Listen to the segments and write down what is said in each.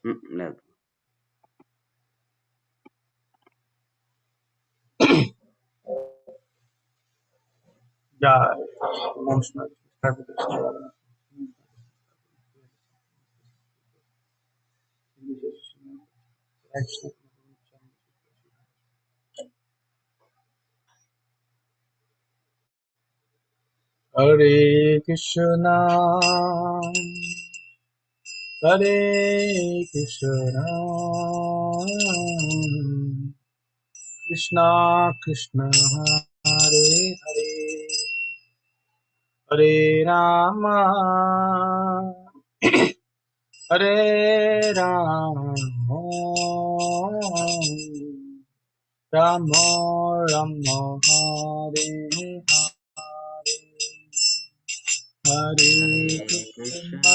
No. Yeah, emotional. Hare Krishna. Hare Krishna, Hare Krishna, Krishna Krishna, Hare Hare, Hare Rama, Hare Rama, Rama Rama, Hare Hare Hare Krishna, Krishna,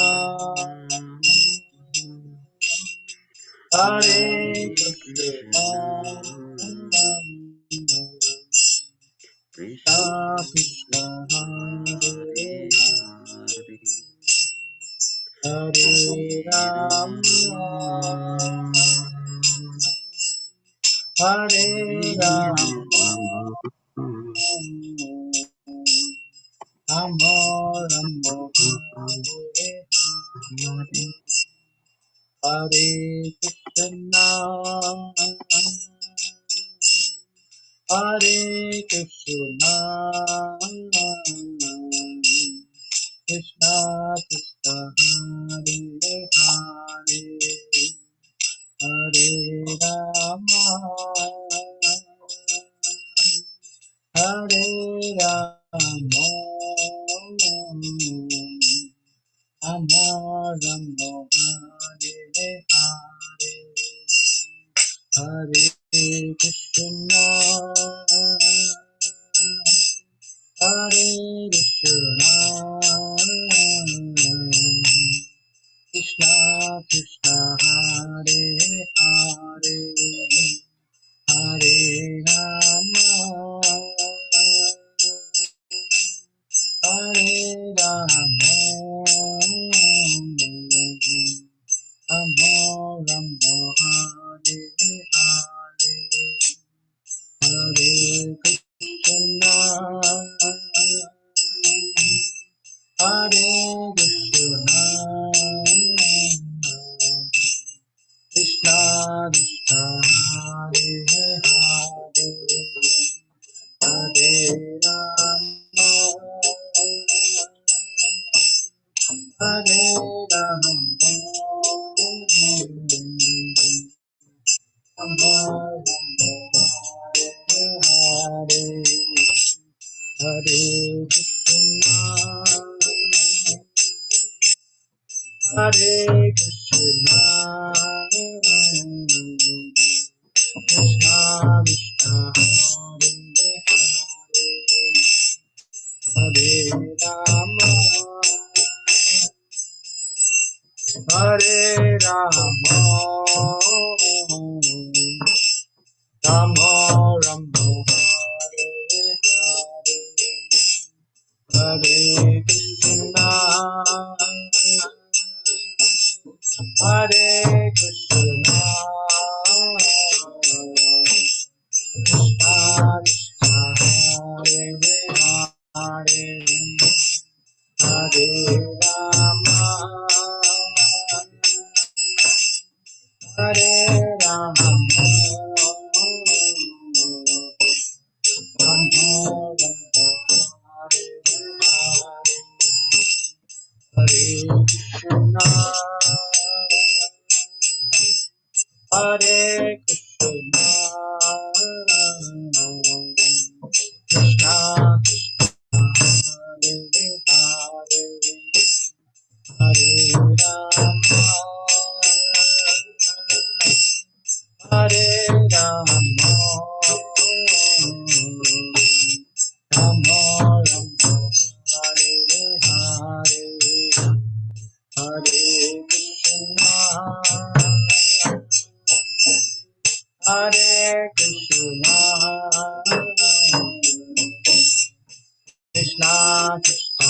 Hare Hare Krishna, Krishna, Krishna Krishna Krishna, Krishna, Hare Hare Hare, Hare Hare Rama, Rama, Hare Hare Rama, Rama, Rama Rama, Hare Hare Krishna, Hare Krishna, Krishna Krishna, Hare Hare, Hare Rama, Hare Rama, Rama Rama, Hare Hare, Hare Krishna, Hare Krishna, Krishna Krishna, Hare Hare, Hare Rama, Hare Rama, Rama Rama, Hare Hare, Hare Krishna, Hare Krishna, Krishna Krishna, Hare Hare, Hare Rama, Hare Rama, Hare Krishna, Hare Krishna, Krishna Krishna, Hare Rama, Hare Rama, Rama Rama, Hare Hare, Hare Krishna, Hare Krishna, Krishna Krishna, Hare Hare, Hare Rama, Hare Rama, Rama Rama, Hare Krishna, Hare Krishna, Krishna Krishna, Hare Rama, Hare Rama, Rama Rama, Hare Hare, Hare Krishna, Hare Krishna, Krishna Krishna,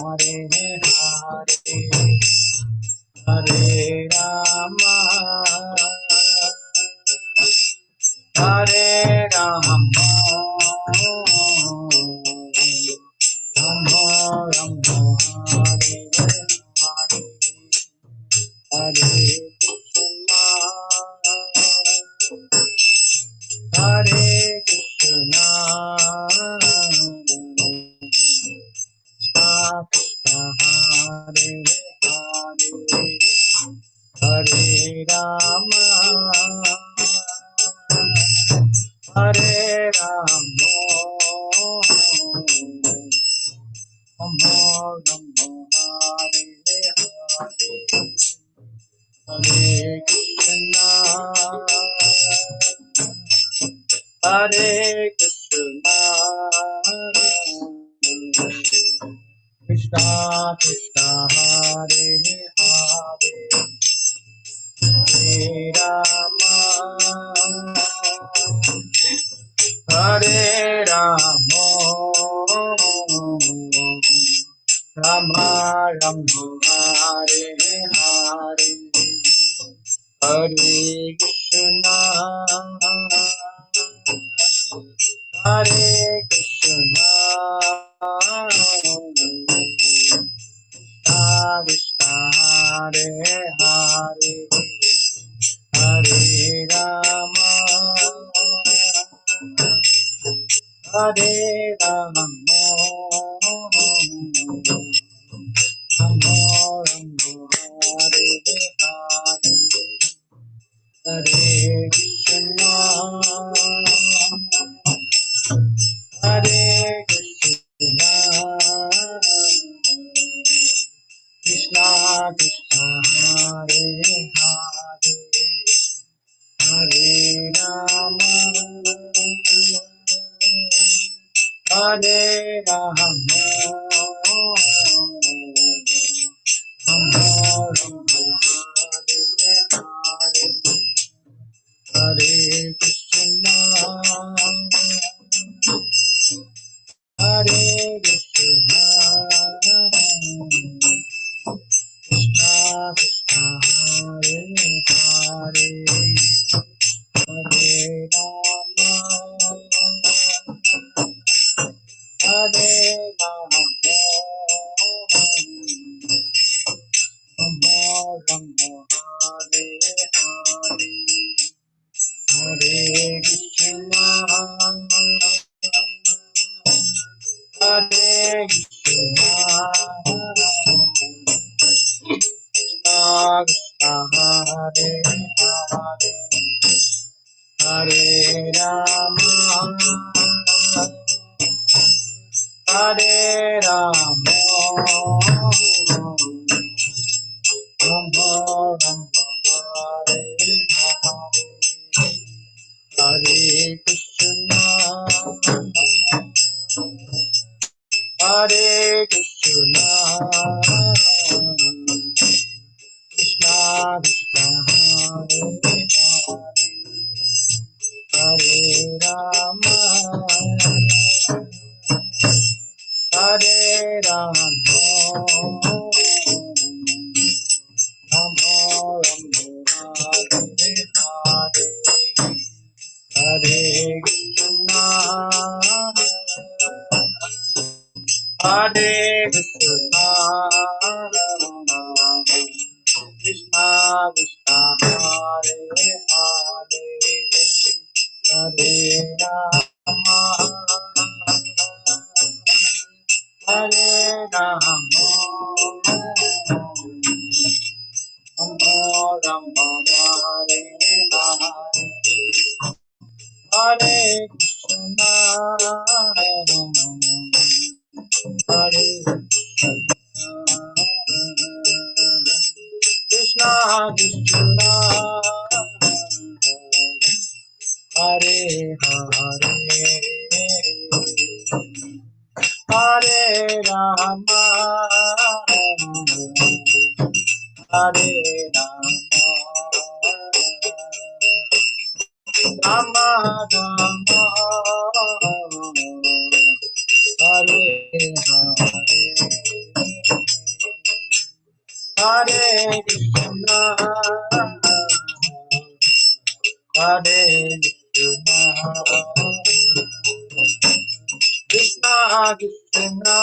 Hare Hare, Hare Rama, Hare Krishna, Hare Krishna, Krishna Hare Hare, Hare Rama, Hare Rama, Rama Rama, Hare Hare, Hare Krishna, Hare Krishna, Krishna Krishna, Hare Hare, Hare Rama, Hare Rama, Rama Rama, Hare Hare, Hare Krishna, Hare Krishna, Krishna Hare Hare, Hare Rama, Hare Rama, Rama Rama, Hare Hare, Hare Krishna, Hare Krishna, Krishna Krishna, Hare Hare, Hare Rama, Hare Rama, Rama Rama, Hare Hare, Hare Krishna, Hare Krishna, Krishna Krishna, Hare Hare, Hare Rama, Hare Rama, Rama Rama, Hare Hare, Hare Krishna, Hare Krishna, Krishna Hare Hare, Hare Rama, Hare Rama, Rama Rama, Hare Hare, Hare Krishna, Hare Krishna, Krishna Krishna, Hare Hare, Hare Rama, Hare Rama, Rama Rama, Hare Hare, Hare Krishna, Hare Krishna, Krishna Krishna, Hare Hare, Hare Rama, Hare Rama, Rama Rama, Hare Hare, Hare Krishna, Krishna, Hare Hare, Hare Rama, Hare Rama, Rama Rama, Hare Hare, Hare Krishna, Hare Krishna, Krishna Krishna,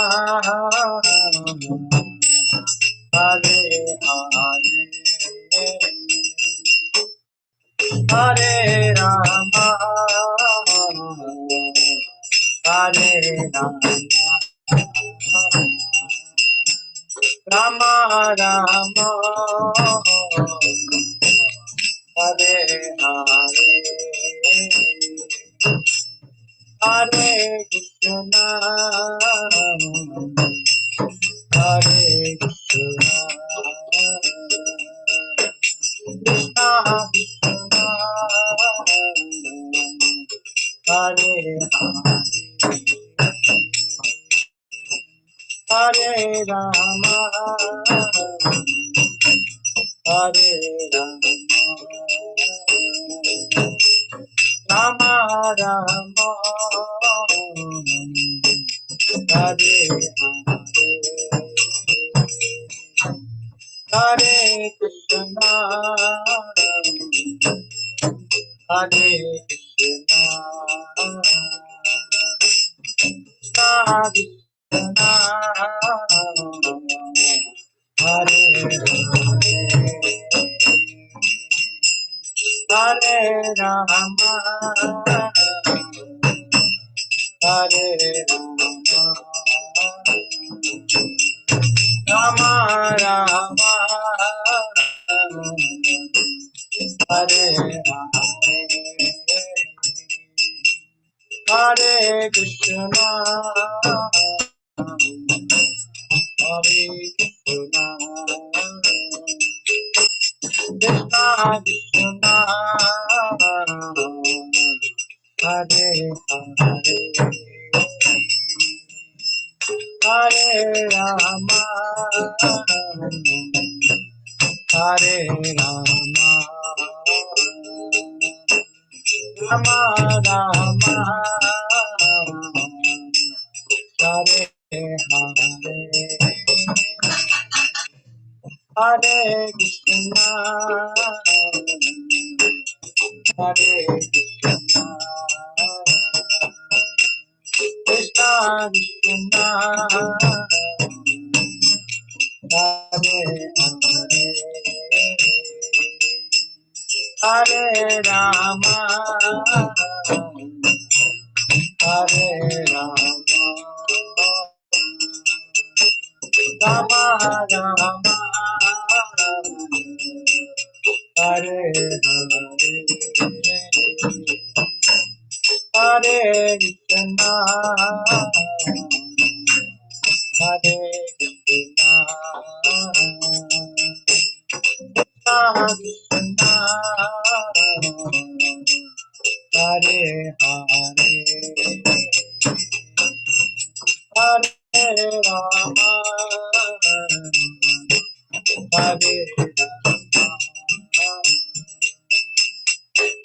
Hare Hare, Hare Rama, Hare Rama, Rama Rama, Hare Hare, Hare Krishna, Hare Krishna, Krishna Krishna, Hare Hare, Hare Rama, Hare Rama, Rama Rama, Hare Hare, Hare Krishna, Hare Krishna, Krishna Krishna, Hare Hare, Hare Rama, Hare Rama, Rama Rama, Hare Hare, Hare Krishna, Hare Krishna, Krishna Krishna, Hare Hare, Hare Rama, Hare Rama, Rama Rama, Hare Hare, Hare Krishna, Hare Krishna, Krishna Krishna, Hare Hare, Hare Rama, Hare Rama, Rama Rama, Hare Hare, Hare Krishna, Hare Krishna, Krishna Krishna, Hare Hare, Hare Rama, Hare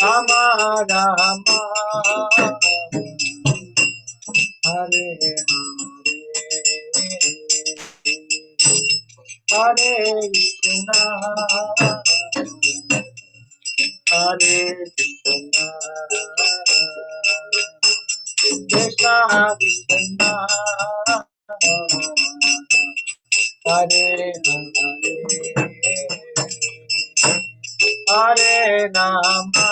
Rama, Rama Hare Hare, Hare Krishna, Hare Krishna, Krishna Krishna, Hare Hare, Hare Rama,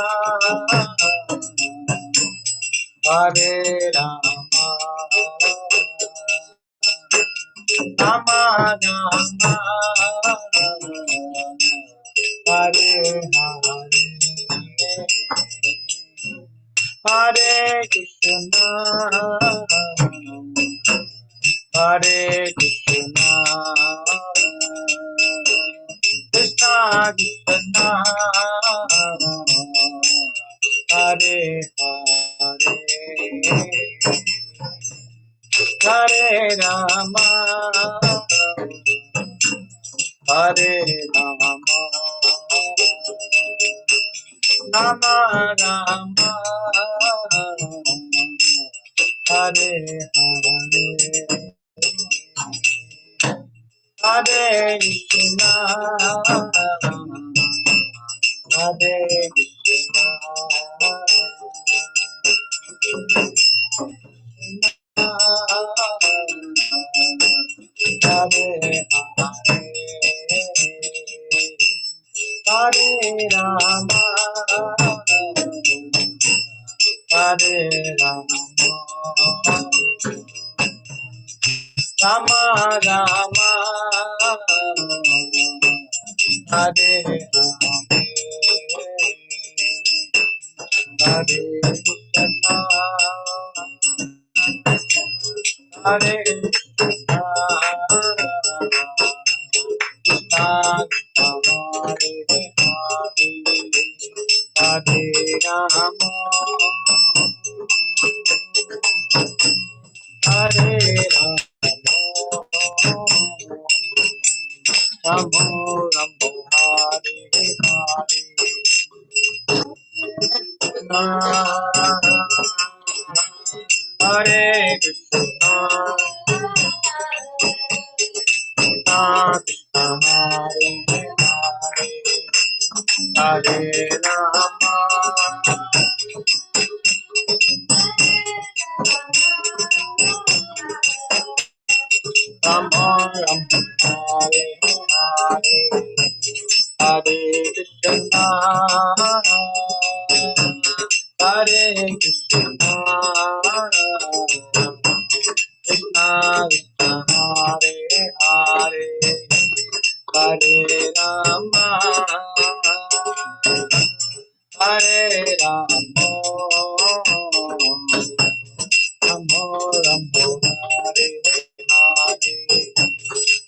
Hare Rama, Rama Rama, Hare Hare, Hare Krishna, Hare Krishna, Krishna Krishna, Hare Hare, Hare Rama, Hare Rama, Rama Rama, Hare Hare, Hare Krishna, Hare Krishna, Hare Hare, Hare Rama, Hare Rama, Rama Rama, Hare Hare, Hare Krishna, Hare Krishna, Krishna Hare Hare, Hare Rama, Hare Rama, Ramo Ramo, Hare Hare, Hare Krishna, Krishna Hare Hare, Hare Rama, Rama Rama, Hare Hare, Hare Krishna, Hare Krishna, Krishna Krishna, Hare Hare, Hare Rama, Hare Rama, Ramo Ramo, Hare Hare,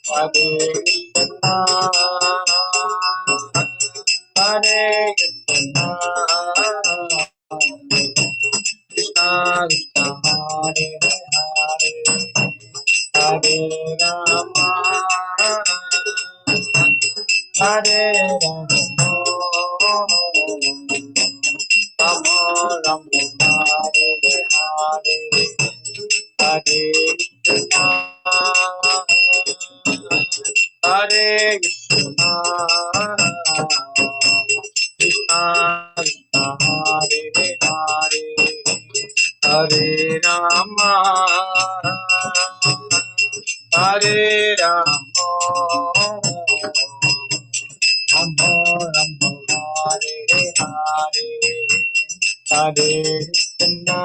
Hare Krishna, Hare Krishna, Krishna Krishna, Hare Hare, Hare Rama, Hare Rama, Rama Rama, Hare Hare, Hare Krishna, Hare Krishna, Krishna Krishna, Hare Hare, Hare Rama, Hare Rama, Rama Rama, Hare Hare, Hare Krishna,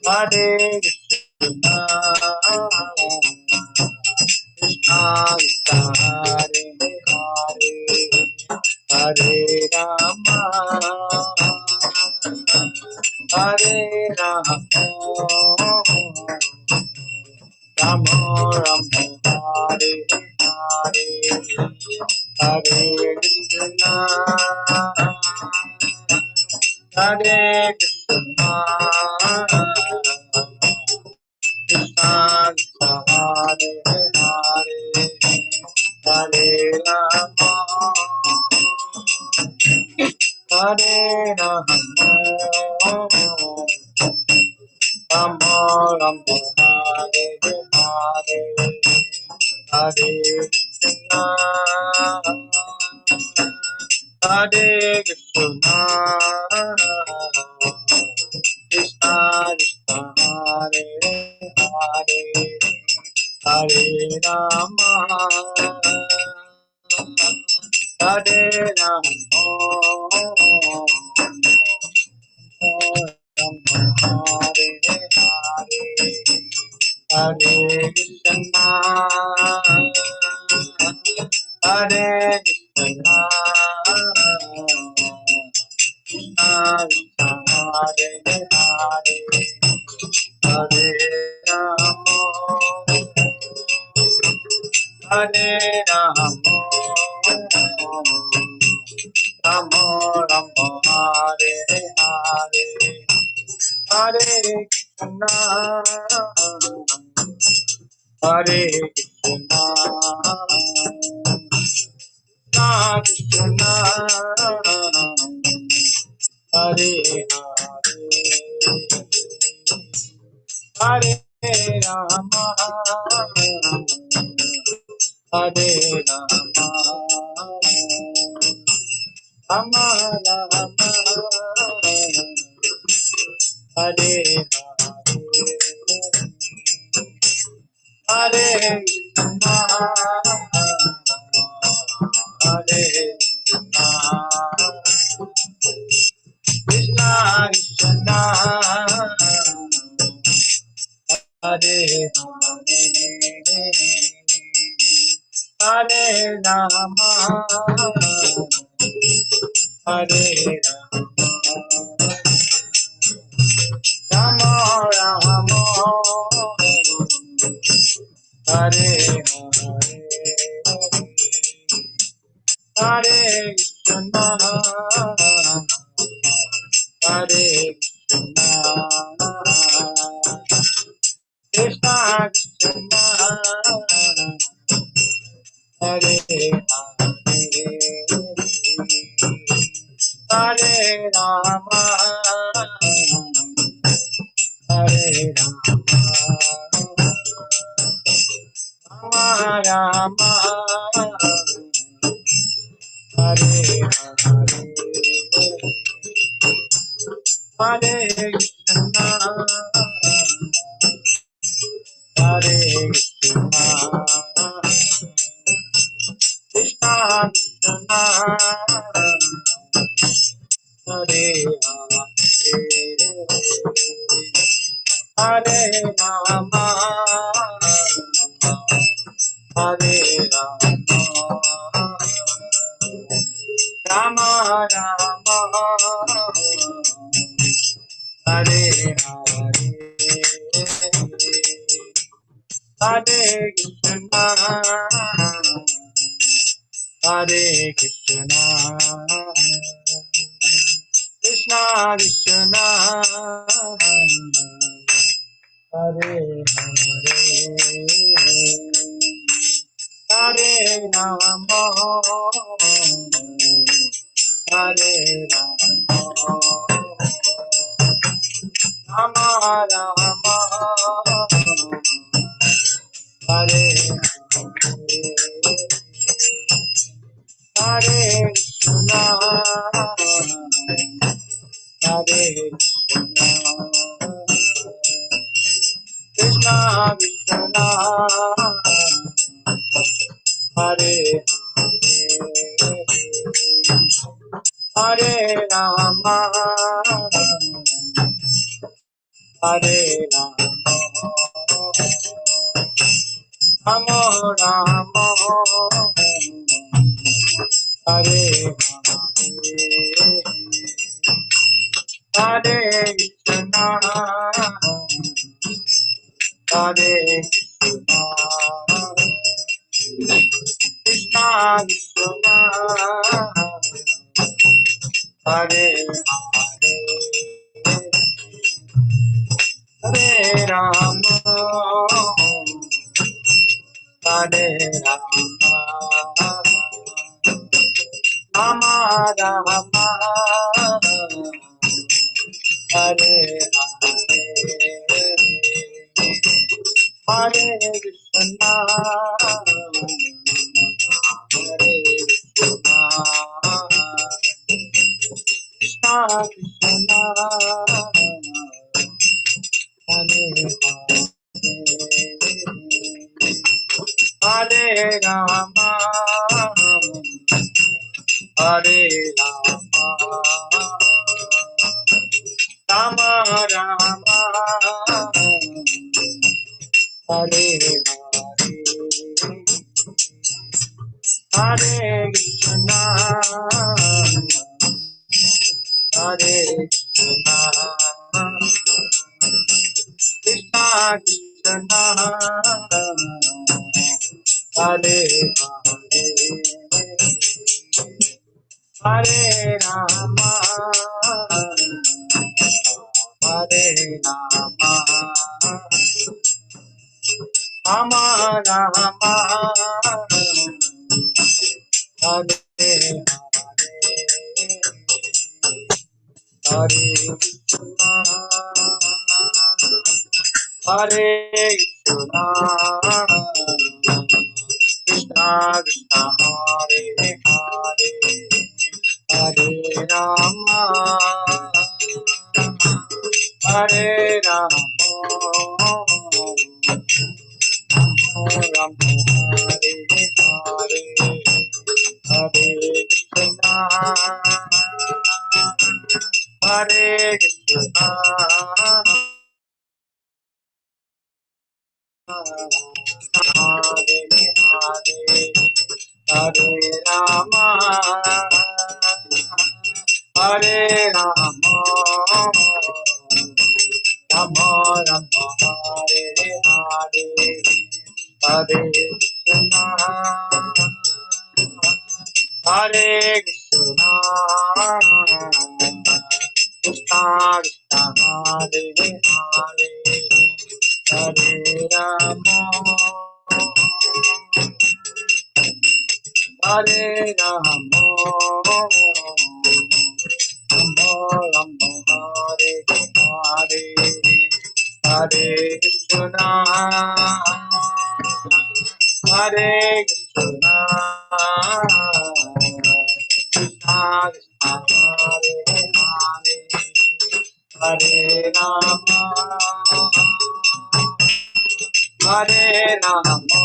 Hare Krishna, Krishna Krishna, Hare Hare, Hare Rama, Hare Rama, Rama Rama, Hare Hare, Hare Krishna, Hare Krishna, Krishna Krishna, Hare Hare, Hare Rama, Hare Rama, Rama Rama, Hare Hare, Hare Krishna, Hare Krishna, Krishna Krishna, Hare Hare, Hare Rama, Hare Rama, Hare Hare, Hare Krishna, Hare Krishna, Krishna Krishna, Hare Hare, Hare Rama, Hare Rama, Rama Rama, Hare Hare, Hare Krishna, Hare Krishna, Krishna Hare Hare, Hare Rama, Hare Rama, Rama Rama, Hare Hare, Hare Krishna, Hare Krishna, Hare Rama Rama Hare Hare Krishna Hare Krishna Krishna Krishna Hare Hare Rama Hare Rama Rama Rama Hare Hare Hare Krishna Hare Krishna Krishna Krishna Hare Hare Hare Rama Hare Rama Rama Rama Hare Hare Hare Krishna Hare Krishna Krishna Krishna Hare Hare Hare Rama Hare Rama Rama Rama Hare Hare Krishna Hare Krishna Krishna Krishna Hare Hare Rama Hare Rama Rama Rama Hare Hare Krishna Hare Krishna Krishna Krishna Hare Hare Hare Rama Hare Rama Rama Rama Hare Hare Hare Krishna Hare Krishna Krishna Krishna Hare Hare Rama Hare Rama Rama Rama Hare Hare Hare Krishna Hare Krishna Krishna Krishna Hare Hare Hare Rama Hare Rama Rama Rama Hare Hare Krishna Hare Krishna Krishna Krishna Hare Hare Hare Rama Hare Rama Rama Hare Hare Hare Krishna Hare Krishna Hare Hare Rama, Hare Rama, Rama Rama, Hare Hare, Hare Krishna, Hare Krishna, Krishna Krishna, Hare Hare, Hare Rama, Hare Rama, Rama Rama, Hare Hare, Hare Krishna, Hare Krishna, Krishna Krishna, Hare Hare, Hare Rama, Hare Rama,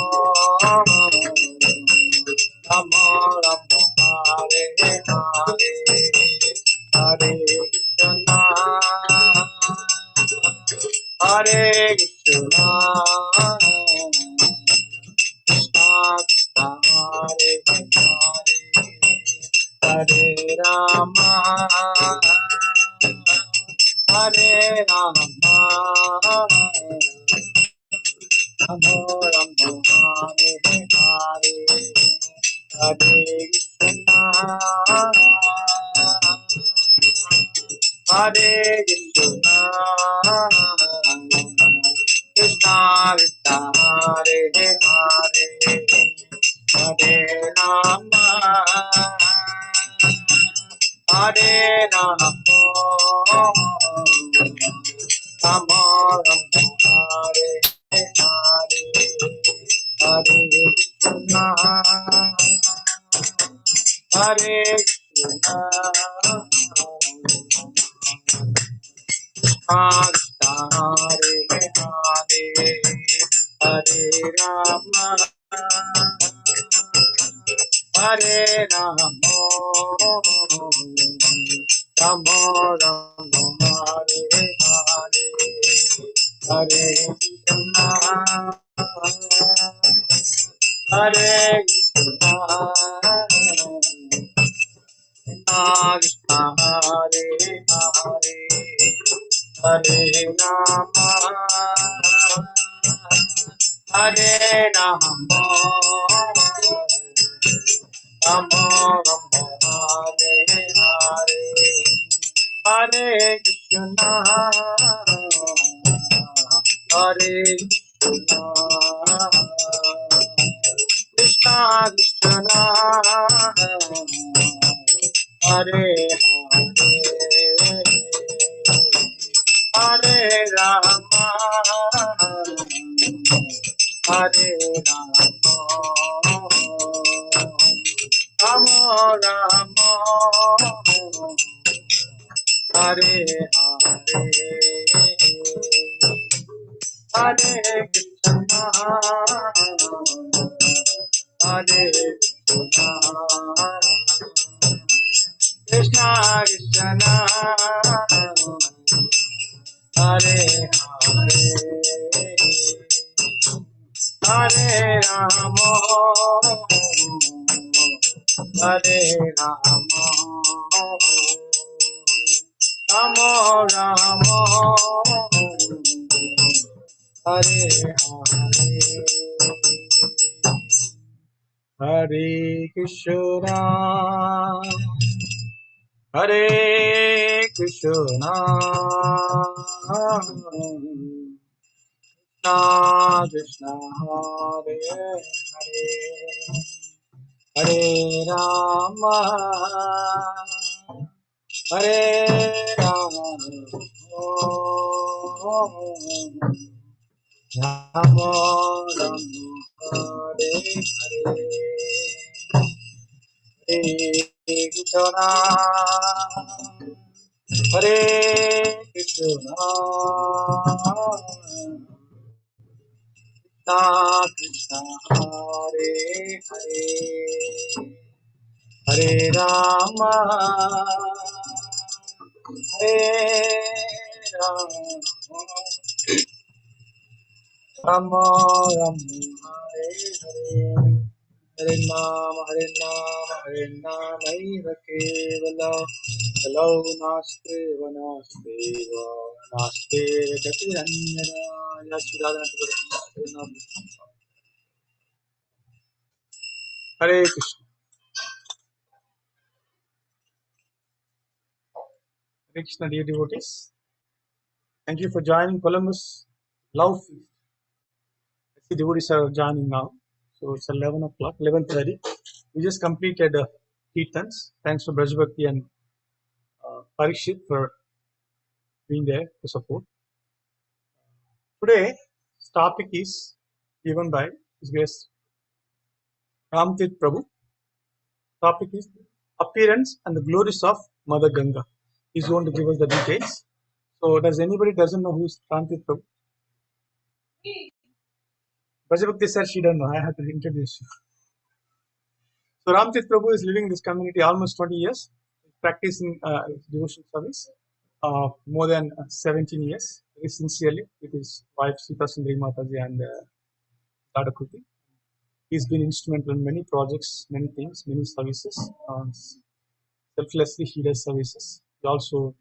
Rama Rama, Hare Hare, Hare Krishna, Hare Krishna, Krishna Krishna, Hare Hare, Hare Rama, Hare Rama, Rama Rama, Hare Hare, Hare Krishna, Hare Krishna, Krishna Krishna, Hare Hare, Hare Rama, Hare Rama, Rama Rama, Hare Hare, Hare Krishna, Hare Krishna, Krishna Hare Hare, Hare Rama, Hare Rama, Rama Rama, Hare Hare, Hare Krishna, Hare Krishna, Krishna Hare Hare, Hare Rama, Hare Rama, Rama Rama, Hare Hare, Hare Krishna, Hare Krishna, Krishna Krishna, Hare Hare, Hare Rama, Hare Rama, Rama Rama, Hare Hare, Hare Krishna, Hare Krishna, Krishna Krishna, Hare Hare, Hare Rama, Hare Rama, Rama Rama, Hare Hare, Hare Krishna, Hare Krishna, Krishna Krishna, Hare Hare, Hare Rama, Hare Rama, Rama Rama, Hare Hare, Hare Krishna, Hare Krishna, Krishna Hare Hare, Hare Rama, Hare Rama, Rama Rama, Hare Hare, Hare Nama, Hare Nama, Hare Nama, Eva Kevala. Hello, Namaste, Namaste, Namaste, Chaturangana. Yes, Radha, Hare Krishna. Hare Krishna, dear devotees. Thank you for joining Columbus Love Feast. I see devotees are joining now. So it's 11 o'clock, 11:30. We just completed Kirtans. Thanks to Brajbhakti and Parikshit for being there to support. Today's topic is given by his guest Ramatirtha Prabhu. Topic is appearance and the glories of Mother Ganga. He's going to give us the details. So does anybody doesn't know who is Ramatirtha Prabhu? Brajbhakti said she don't know. I have to introduce you. So Ramatirtha Prabhu is living in this community almost 20 years, practicing devotion service more than 17 years, very sincerely with his wife Sita Sundari Mataji and Dada Kuti. He's been instrumental in many projects, many things, many services. Selflessly he does services. He also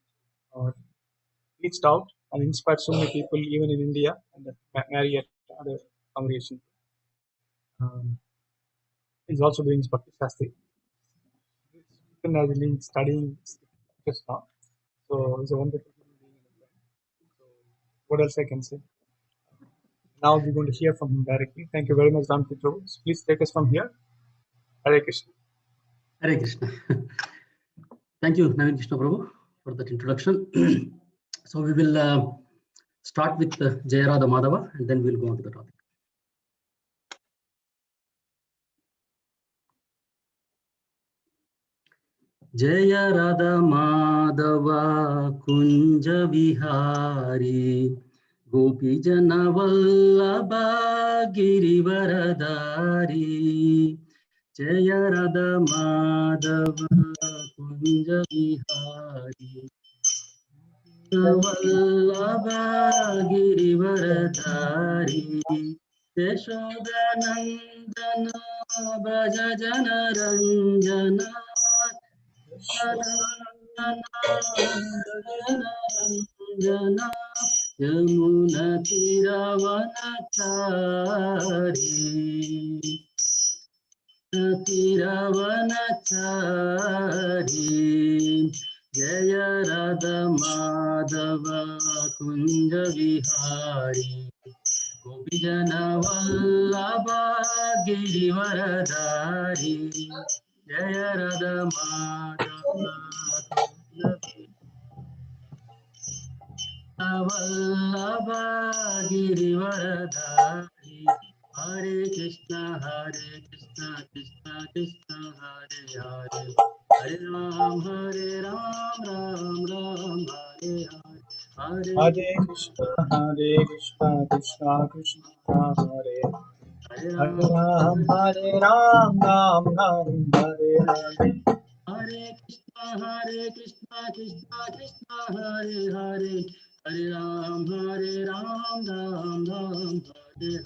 reached out and inspired so many people, even in India, and marry at other congregations. He's also doing his Bhakti Shastri. He's studying just now. So he's a wonderful human being. So what else I can say? Now we're going to hear from him directly. Thank you very much, Ramatirtha Prabhu. Please take us from here. Hare Krishna. Hare Krishna. Thank you, Naveen Krishna Prabhu, for that introduction. So we will start with Jaya Radha Madhava, and then we'll go on to the topic. Jaya Radha Madhava Kunja Vihari Gopi Jana Vallabha Girivaradari Jaya Radha Madhava Kunja Vihari Vallabha Girivaradari Yashodanandana Bhaja Jana Ranjana Jana Yamuna Tiravanachari Jaya Radha Madhava Kunja Vihari Gopi Jana Vallabha Girivaradari Jaya Radha Madhava Vallabha Girivaradari Hare Krishna Krishna Krishna Hare Hare Hare Ram Ram Ram Hare Hare Hare Krishna Krishna Krishna Hare Hare Ram Ram Ram Hare Hare Hare Krishna Krishna Krishna Hare Hare Hare Ram Ram Ram Hare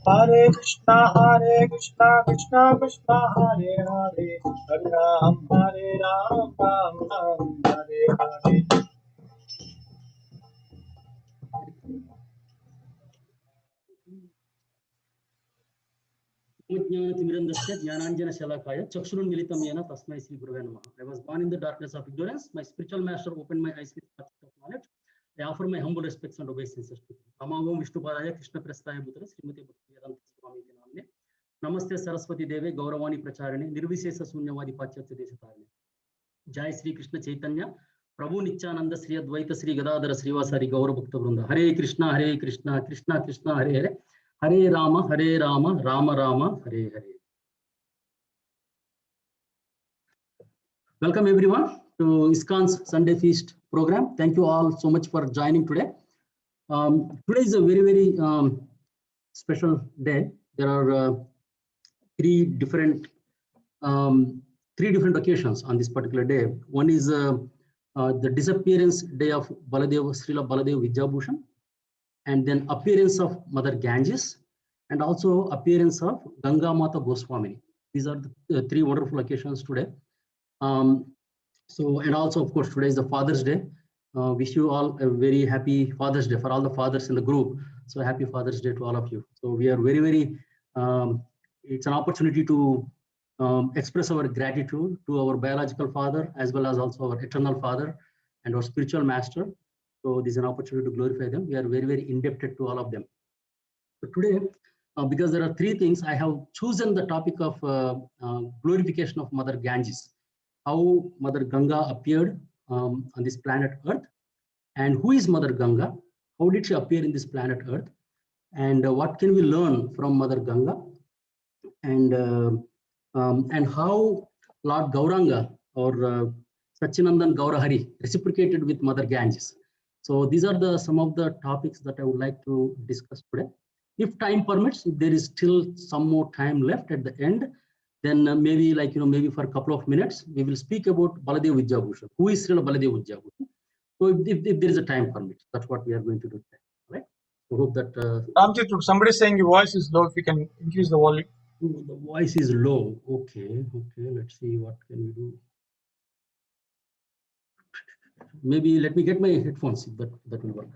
Hare Hare Krishna Krishna Krishna Hare Hare Hare Ram Ram Hare Hare I was born in the darkness of ignorance. My spiritual master opened my eyes with the light of knowledge. I offer my humble respects and obeisances to him. Namam Vishnupadaya Krishna Prasthaya Bhutara Srimati Bhakti Vedanta Swami Namne. Namaste Saraswati Deve Gauravani Pracharane Nirvisesa Sunyavadi Pachyatya Deshatarane. Jai Sri Krishna Chaitanya Prabhu Nityananda Sri Advaita Sri Gadadhara Srivasari Gaura Bhakta Vrinda. Hare Krishna Krishna Krishna Hare Hare Hare Rama Rama Rama Hare Hare. Welcome everyone to ISKCON's Sunday Feast program. Thank you all so much for joining today. Today is a very special day. There are three different occasions on this particular day. One is the disappearance day of Srila Baladev Vidyabhushan, and then appearance of Mother Ganges, and also appearance of Ganga Mata Goswamini. These are the three wonderful occasions today. And also, of course, today is the Father's Day. Wish you all a very happy Father's Day for all the fathers in the group. So happy Father's Day to all of you. So we are very, it's an opportunity to express our gratitude to our biological father, as well as also our eternal father and our spiritual master. So this is an opportunity to glorify them. We are very indebted to all of them. So today, because there are three things, I have chosen the topic of glorification of Mother Ganges, how Mother Ganga appeared on this planet Earth, and who is Mother Ganga, how did she appear in this planet Earth, and what can we learn from Mother Ganga, and how Lord Gauranga or Satchinandan Gaurahari reciprocated with Mother Ganges. So these are some of the topics that I would like to discuss today. If time permits, if there is still some more time left at the end, then maybe maybe for a couple of minutes, we will speak about Baladev Vidyabhushan. Who is Srila Baladev Vidyabhushan? So if there is a time permit, that's what we are going to do today, right? I hope that... Ramatirtha, somebody is saying your voice is low. If you can increase the volume. The voice is low. Okay, let's see what can we do. Maybe let me get my headphones, if that will work.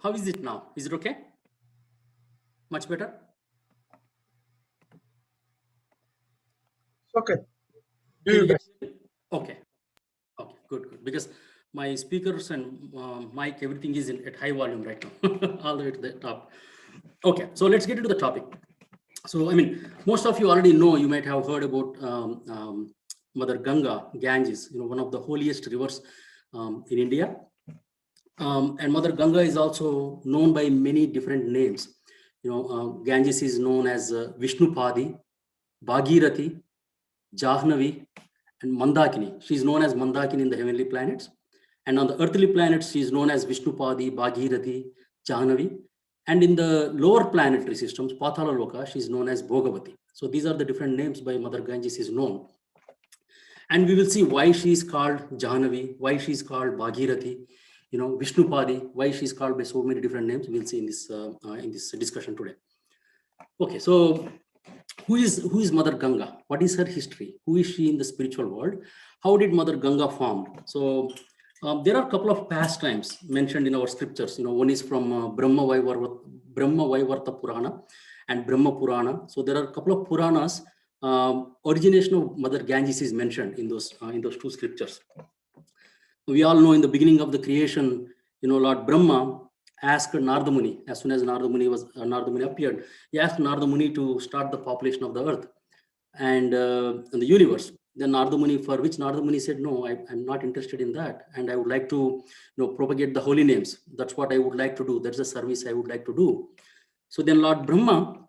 How is it now? Is it okay? Much better? Okay. Do your best. Okay, good. Because my speakers and mic, everything is at high volume right now, all the way to the top. Okay, so let's get into the topic. So, I mean, most of you already know, you might have heard about Mother Ganga, Ganges, one of the holiest rivers in India. And Mother Ganga is also known by many different names. Ganges is known as Vishnupadi, Bhagirathi, Jahnavi, and Mandakini. She is known as Mandakini in the heavenly planets. And on the earthly planets, she is known as Vishnupadi, Bhagirathi, Jahnavi. And in the lower planetary systems, Pathala Loka, she is known as Bhogavati. So these are the different names by Mother Ganges is known. And we will see why she is called Jahnavi, why she is called Bhagirathi, Vishnupadi, why she is called by so many different names. We'll see in this discussion today. Okay, so who is Mother Ganga? What is her history? Who is she in the spiritual world? How did Mother Ganga formed? So there are a couple of pastimes mentioned in our scriptures. One is from Brahma Vaivarta Purana and Brahma Purana. So there are a couple of Puranas. Origination of Mother Ganges is mentioned in those two scriptures. We all know in the beginning of the creation, Lord Brahma asked Narada Muni, as soon as Narada Muni appeared, he asked Narada Muni to start the population of the earth and the universe. Then Narada Muni said, no, I'm not interested in that. And I would like to propagate the holy names. That's what I would like to do. That's the service I would like to do. So then Lord Brahma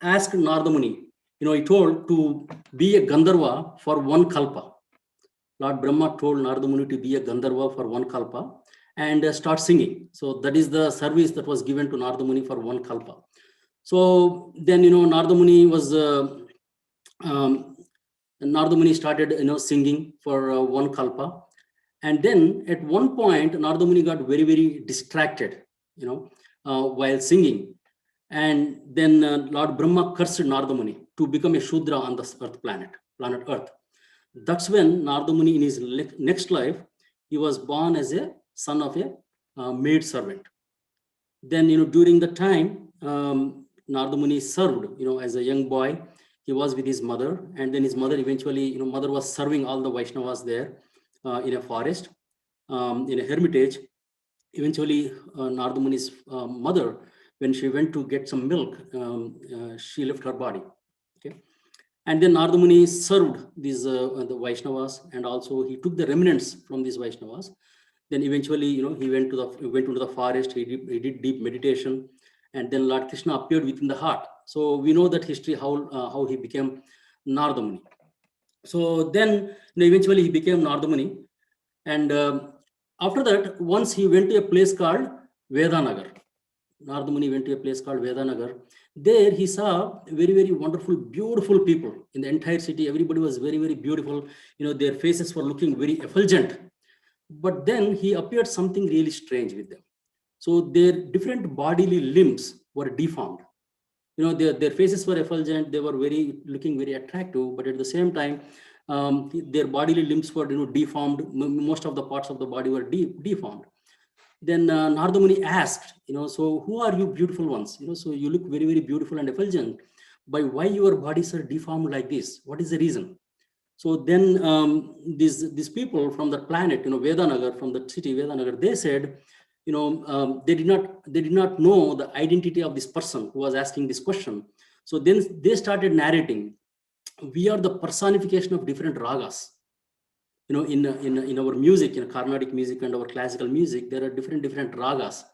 asked Narada Muni, he told to be a Gandharva for one kalpa. Lord Brahma told Narada Muni to be a Gandharva for one kalpa and start singing. So that is the service that was given to Narada Muni for one kalpa. So then, Narada Muni was, Narada Muni started, singing for one kalpa. And then at one point, Narada Muni got very distracted, while singing. And then Lord Brahma cursed Narada Muni to become a Shudra on the planet Earth. That's when Narada Muni in his next life, he was born as a son of a maid servant. Then, during the time, Narada Muni served, as a young boy, he was with his mother, and then his mother eventually, mother was serving all the Vaishnavas there in a forest, in a hermitage. Eventually, Narada Muni's mother, when she went to get some milk, she left her body. Okay. And then Narada Muni served these the Vaishnavas, and also he took the remnants from these Vaishnavas. Then eventually, he went into the forest. He did deep meditation, and then Lord Krishna appeared within the heart. So we know that history, how he became Narada Muni. So then eventually he became Narada Muni, and after that, once he went to a place called Vedanagar. Narada Muni went to a place called Vedanagar. There he saw very, very wonderful, beautiful people in the entire city. Everybody was very, very beautiful. Their faces were looking very effulgent. But then he appeared something really strange with them. So their different bodily limbs were deformed. Their faces were effulgent. They were looking very attractive, but at the same time, their bodily limbs were deformed. Most of the parts of the body were deformed. Then Narada Muni asked, so who are you beautiful ones? So you look very, very beautiful and effulgent. By why your bodies are deformed like this? What is the reason? So then these people from the planet, Vedanagar, from the city Vedanagar, they said, they did not know the identity of this person who was asking this question. So then they started narrating, we are the personification of different ragas. In our music, in Carnatic music and our classical music, there are different ragas.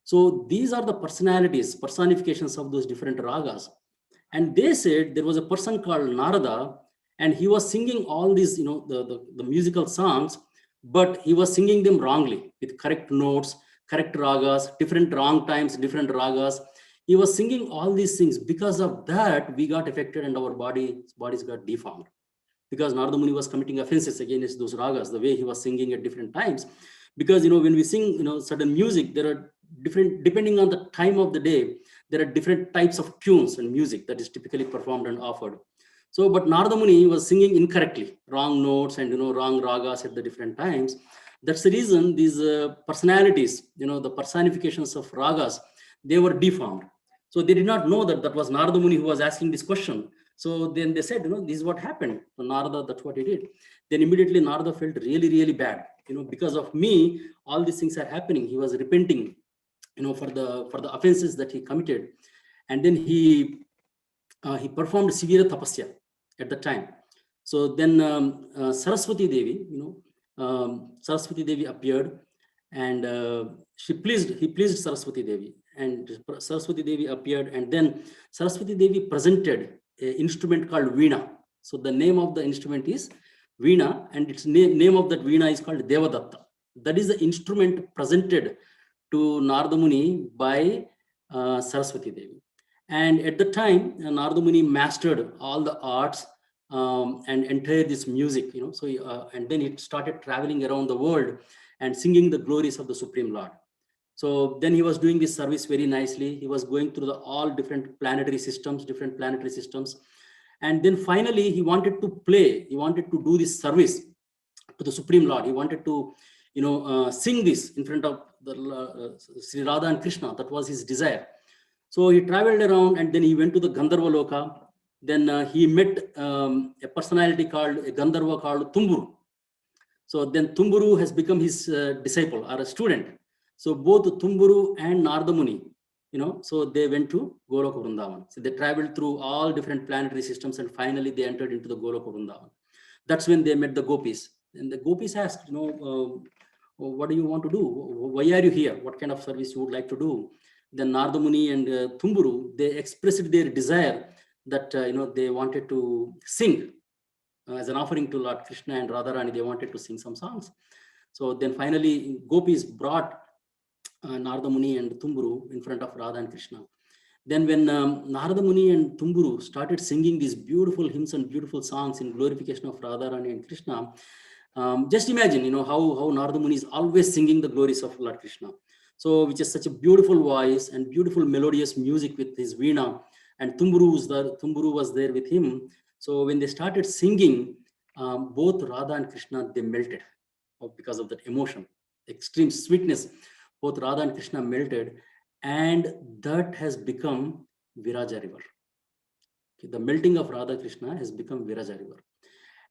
So these are the personifications of those different ragas. And they said there was a person called Narada, and he was singing all these, the musical songs, but he was singing them wrongly with correct notes, correct ragas, different wrong times, different ragas. He was singing all these things. Because of that, we got affected and our bodies got deformed. Because Narada Muni was committing offenses against those ragas, the way he was singing at different times. Because, when we sing, certain music, there are different, depending on the time of the day, there are different types of tunes and music that is typically performed and offered. So, but Narada Muni was singing incorrectly, wrong notes and, wrong ragas at the different times. That's the reason these personalities, the personifications of ragas, they were deformed. So they did not know that was Narada Muni who was asking this question. So then they said, this is what happened. So Narada, that's what he did. Then immediately Narada felt really, really bad. Because of me, all these things are happening. He was repenting, for the offenses that he committed. And then he performed severe tapasya at the time. So then Saraswati Devi, Saraswati Devi appeared, and he pleased Saraswati Devi. And Saraswati Devi appeared, and then Saraswati Devi presented an instrument called Veena. So the name of the instrument is Veena, and its name of that Veena is called Devadatta. That is the instrument presented to Narada Muni by Saraswati Devi. And at the time, Narada Muni mastered all the arts and entire this music, So and then it started traveling around the world and singing the glories of the Supreme Lord. So then he was doing this service very nicely. He was going through all different planetary systems. And then finally, he wanted to do this service to the Supreme Lord. He wanted to, sing this in front of the Sri Radha and Krishna. That was his desire. So he traveled around, and then he went to the Gandharva Loka. Then he met a personality called a Gandharva called Tumburu. So then Tumburu has become his disciple or a student. So both Tumburu and Narada Muni, so they went to Goloka Vrindavan. So they traveled through all different planetary systems, and finally they entered into the Goloka Vrindavan. That's when they met the gopis. And the gopis asked, what do you want to do? Why are you here? What kind of service you would like to do? Then Narada Muni and Tumburu, they expressed their desire that, they wanted to sing as an offering to Lord Krishna and Radharani. They wanted to sing some songs. So then finally, gopis brought Narada Muni and Tumburu in front of Radha and Krishna. Then when Narada Muni and Tumburu started singing these beautiful hymns and beautiful songs in glorification of Radharani and Krishna, just imagine, how Narada Muni is always singing the glories of Lord Krishna. So, which is such a beautiful voice and beautiful melodious music with his veena, and Tumburu was there with him. So when they started singing, both Radha and Krishna, they melted because of that emotion, extreme sweetness. Both Radha and Krishna melted, and that has become Viraja River. Okay, the melting of Radha Krishna has become Viraja River.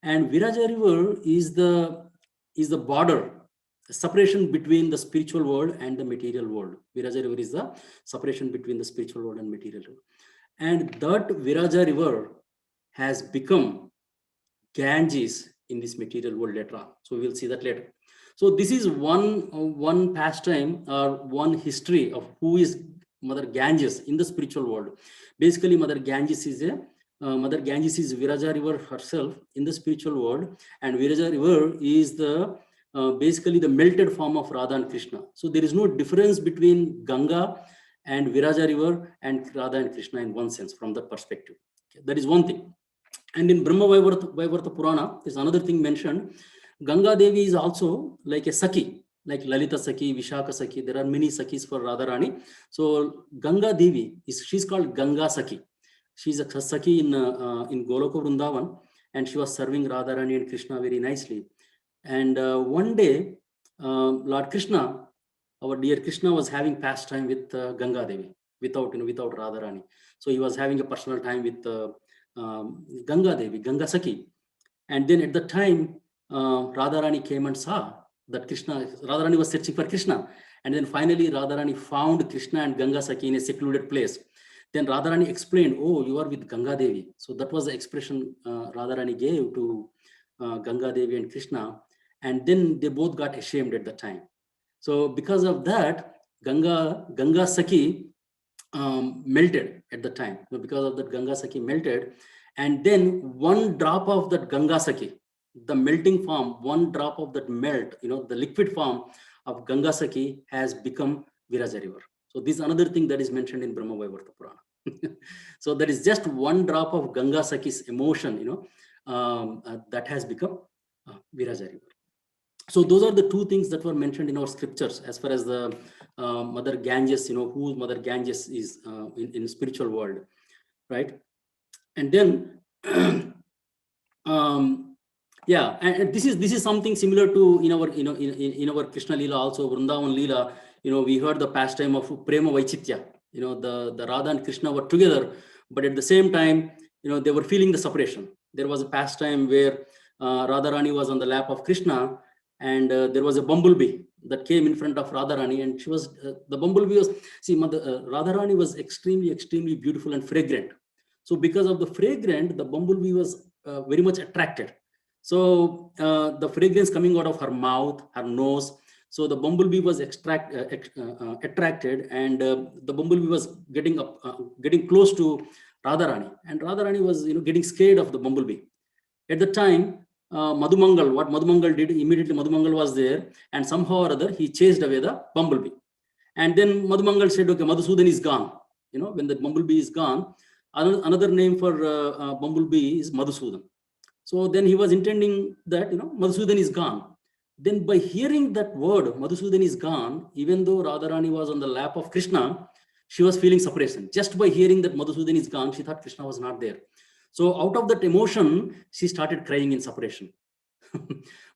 And Viraja River is the border, the separation between the spiritual world and the material world. Viraja River is the separation between the spiritual world and material world. And that Viraja River has become Ganges in this material world later on. So we will see that later. So this is one pastime or one history of who is Mother Ganges in the spiritual world. Basically, Mother Ganges is Viraja River herself in the spiritual world, and Viraja River is the basically the melted form of Radha and Krishna. So there is no difference between Ganga and Viraja River and Radha and Krishna in one sense from that perspective. Okay, that is one thing. And in Brahma Vaivarta Purana, there's another thing mentioned. Ganga Devi is also like a Saki, like Lalita Saki, Vishaka Saki. There are many Sakis for Radharani. So Ganga Devi, she's called Ganga Saki. She's a Saki in Goloka Vrindavan, and she was serving Radharani and Krishna very nicely. And one day, Lord Krishna, our dear Krishna, was having pastime with Ganga Devi without Radharani. So he was having a personal time with Ganga Devi, Ganga Saki. And then at the time, Radharani came and saw that Radharani was searching for Krishna. And then finally, Radharani found Krishna and Ganga Saki in a secluded place. Then Radharani explained, oh, you are with Ganga Devi. So that was the expression Radharani gave to Ganga Devi and Krishna. And then they both got ashamed at the time. So because of that, Ganga Saki melted at the time. So because of that, Ganga Saki melted. And then one drop of that Ganga Saki, the melting form, one drop of that melt, the liquid form of Ganga Saki has become Viraja River. So this is another thing that is mentioned in Brahma Vaivarta Purana. So that is just one drop of Ganga Saki's emotion, that has become Viraja River. So those are the two things that were mentioned in our scriptures as far as the Mother Ganges, who Mother Ganges is in spiritual world, right? And then, yeah, and this is something similar to in our Krishna Leela also, Vrindavan Leela. We heard the pastime of Prema Vaichitya. The Radha and Krishna were together, but at the same time, they were feeling the separation. There was a pastime where Radharani was on the lap of Krishna, and there was a bumblebee that came in front of Radharani, and she was the bumblebee was Radharani was extremely beautiful and fragrant. So because of the fragrant, the bumblebee was very much attracted. So the fragrance coming out of her mouth, her nose. So the bumblebee was attracted, and the bumblebee was getting close to Radharani, and Radharani was getting scared of the bumblebee. At the time, Madhumangal, what Madhumangal did, immediately Madhumangal was there, and somehow or other he chased away the bumblebee. And then Madhumangal said, okay, Madhusudan is gone. When the bumblebee is gone, another name for bumblebee is Madhusudan. So then he was intending that, Madhusudan is gone. Then by hearing that word, Madhusudan is gone, even though Radharani was on the lap of Krishna, she was feeling separation. Just by hearing that Madhusudan is gone, she thought Krishna was not there. So out of that emotion, she started crying in separation.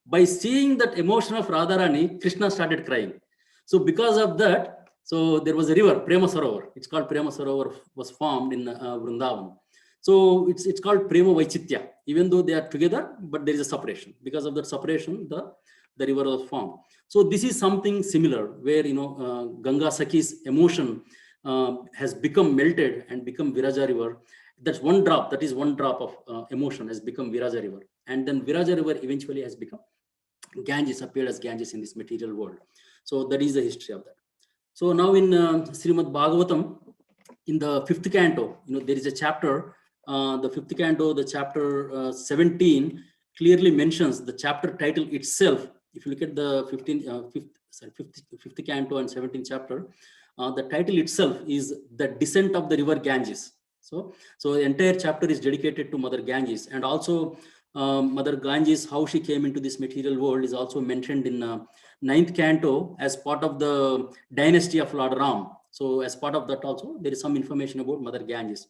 By seeing that emotion of Radharani, Krishna started crying. So because of that, so there was a river, Prema Sarovar. It's called Prema Sarovar, was formed in Vrindavan. So it's called Prema Vaichitya. Even though they are together, but there is a separation. Because of that separation, the river was formed. So this is something similar where, Ganga Saki's emotion has become melted and become Viraja River. That's one drop. That is one drop of emotion has become Viraja River. And then Viraja River eventually has become Ganges, appeared as Ganges in this material world. So that is the history of that. So now in Srimad Bhagavatam, in the 5th canto, there is a chapter, the 5th canto, the chapter 17 clearly mentions the chapter title itself. If you look at the 5th canto and 17th chapter, the title itself is The Descent of the River Ganges. So the entire chapter is dedicated to Mother Ganges, and also Mother Ganges, how she came into this material world, is also mentioned in 9th canto as part of the dynasty of Lord Ram. So as part of that also, there is some information about Mother Ganges.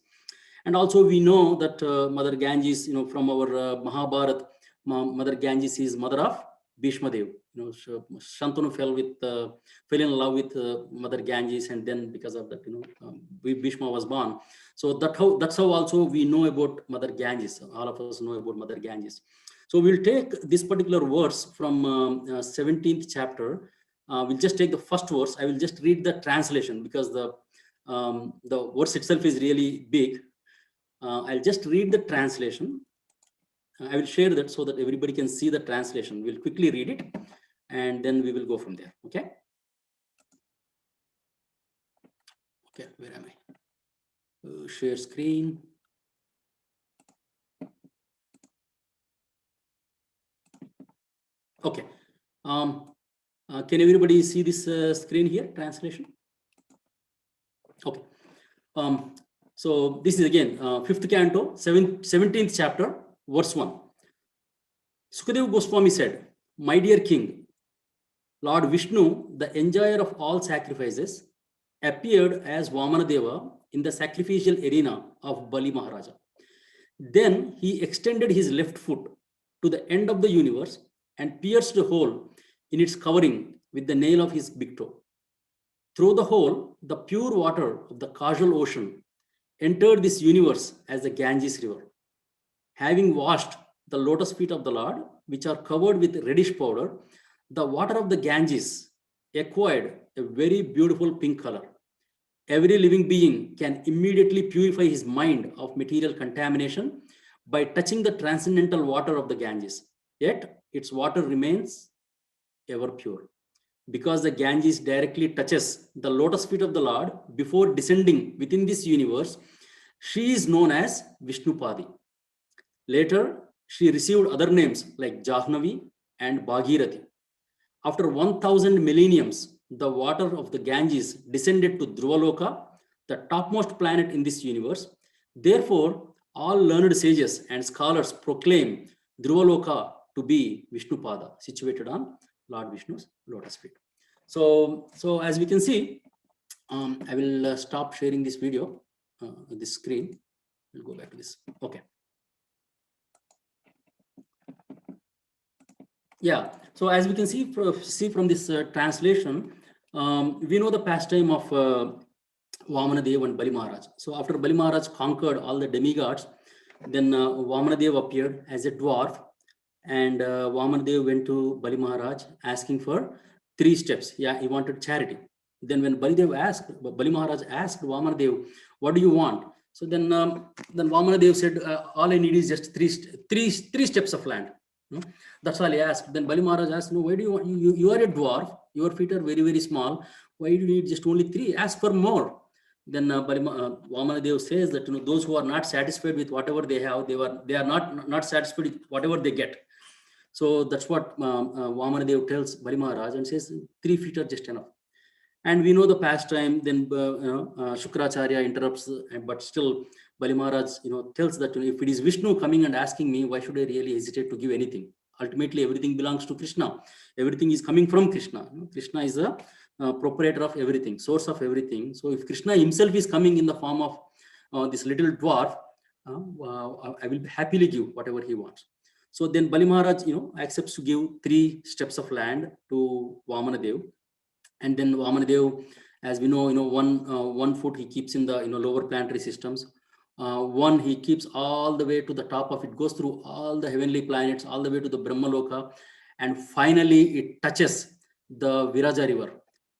And also we know that Mother Ganges, from our Mahabharata, Mother Ganges is mother of Bhishma Dev. Shantanu fell in love with Mother Ganges, and then because of that, Bhishma was born. So that's how also we know about Mother Ganges. All of us know about Mother Ganges. So we'll take this particular verse from 17th chapter. We'll just take the first verse. I will just read the translation because the verse itself is really big. I'll just read the translation. I will share that so that everybody can see the translation. We'll quickly read it, and then we will go from there. Okay. Okay, where am I? Share screen. Okay. Can everybody see this screen here? Translation. Okay. So this is again 5th canto, 17th chapter, verse 1. Sukadeva Goswami said, "My dear king, Lord Vishnu, the enjoyer of all sacrifices, appeared as Vamanadeva in the sacrificial arena of Bali Maharaja. Then he extended his left foot to the end of the universe and pierced a hole in its covering with the nail of his big toe. Through the hole, the pure water of the causal ocean entered this universe as the Ganges river. Having washed the lotus feet of the Lord, which are covered with reddish powder, the water of the Ganges acquired a very beautiful pink color. Every living being can immediately purify his mind of material contamination by touching the transcendental water of the Ganges. Yet its water remains ever pure. Because the Ganges directly touches the lotus feet of the Lord before descending within this universe, she is known as Vishnupadi. Later, she received other names like Jahnavi and Bhagirathi. After 1000 millenniums, the water of the Ganges descended to Dhruvaloka, the topmost planet in this universe. Therefore, all learned sages and scholars proclaim Dhruvaloka to be Vishnupada, situated on Lord Vishnu's lotus feet. So as we can see, I will stop sharing this video, this screen. We'll go back to this. Okay. Yeah. So as we can see from this translation, we know the pastime of Vamanadev and Bali Maharaj. So after Bali Maharaj conquered all the demigods, then Vamanadev appeared as a dwarf, and Vamanadev went to Bali Maharaj asking for 3 steps. Yeah, he wanted charity. Then when Bali Maharaj asked Vamanadev, "What do you want?" So then Vamanadev said, "All I need is just three steps of land." That's all he asked. Then Bali Maharaj asked, "No, why do you want? You are a dwarf. Your feet are very, very small. Why do you need just only 3? Ask for more." Then Vamanadev says that those who are not satisfied with whatever they have, they are not satisfied with whatever they get. So that's what Vamanadev tells Bali Maharaj and says 3 feet are just enough. And we know the pastime. Then Shukracharya interrupts, but still Bali Maharaj tells that if it is Vishnu coming and asking me, why should I really hesitate to give anything? Ultimately, everything belongs to Krishna. Everything is coming from Krishna. Krishna is the proprietor of everything, source of everything. So if Krishna himself is coming in the form of this little dwarf, I will happily give whatever he wants. So then Bali Maharaj, accepts to give 3 steps of land to Vamanadev. And then Vamanadev, as we know, one foot he keeps in the lower planetary systems. One he keeps all the way to the top of it, goes through all the heavenly planets, all the way to the Brahmaloka, and finally it touches the Viraja river.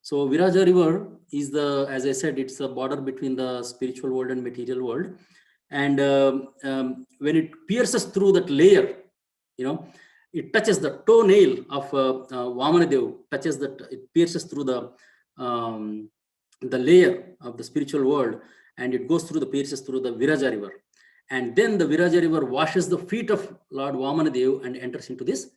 So Viraja river is as I said, it's a border between the spiritual world and material world. And when it pierces through that layer, it touches the toenail of Vamanadev, it pierces through the layer of the spiritual world, and it pierces through the Viraja river. And then the Viraja river washes the feet of Lord Vamanadev and enters into this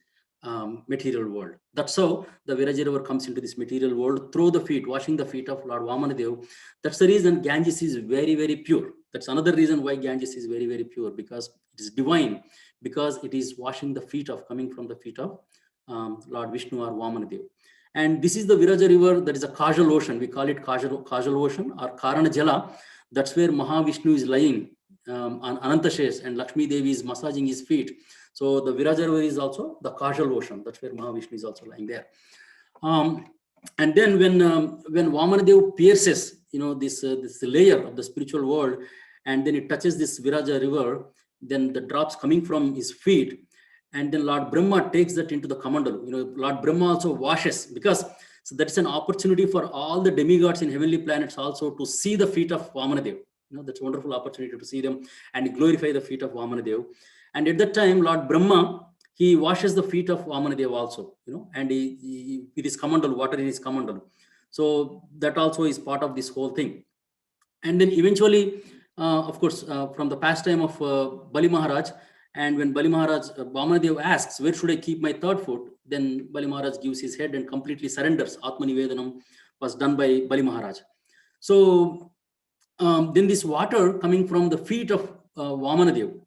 material world. That's how the Viraja river comes into this material world through the feet, washing the feet of Lord Vamanadev. That's the reason Ganges is very, very pure. That's another reason why Ganges is very, very pure, because it is divine, because it is washing the feet coming from the feet of Lord Vishnu or Vamanadev. And this is the Viraja river. That is a causal ocean. We call it causal ocean or Karana Jala. That's where Mahavishnu is lying on Anantashesh, and Lakshmi Devi is massaging his feet. So the Viraja river is also the causal ocean. That's where Mahavishnu is also lying there. And then when Vamanadev pierces, this layer of the spiritual world, and then it touches this Viraja river, then the drops coming from his feet, and then Lord Brahma takes that into the Kamandalu. Lord Brahma also washes, because that's an opportunity for all the demigods in heavenly planets also to see the feet of Vamanadev. That's a wonderful opportunity to see them and glorify the feet of Vamanadev. And at that time, Lord Brahma he washes the feet of Vamanadeva also, and he with his kamandal, water in his kamandal. So that also is part of this whole thing. And then eventually, of course, from the pastime of Bali Maharaj, and when Bali Maharaj, Vamanadeva asks, where should I keep my third foot? Then Bali Maharaj gives his head and completely surrenders. Atmanivedanam was done by Bali Maharaj. So then this water coming from the feet of Vamanadeva,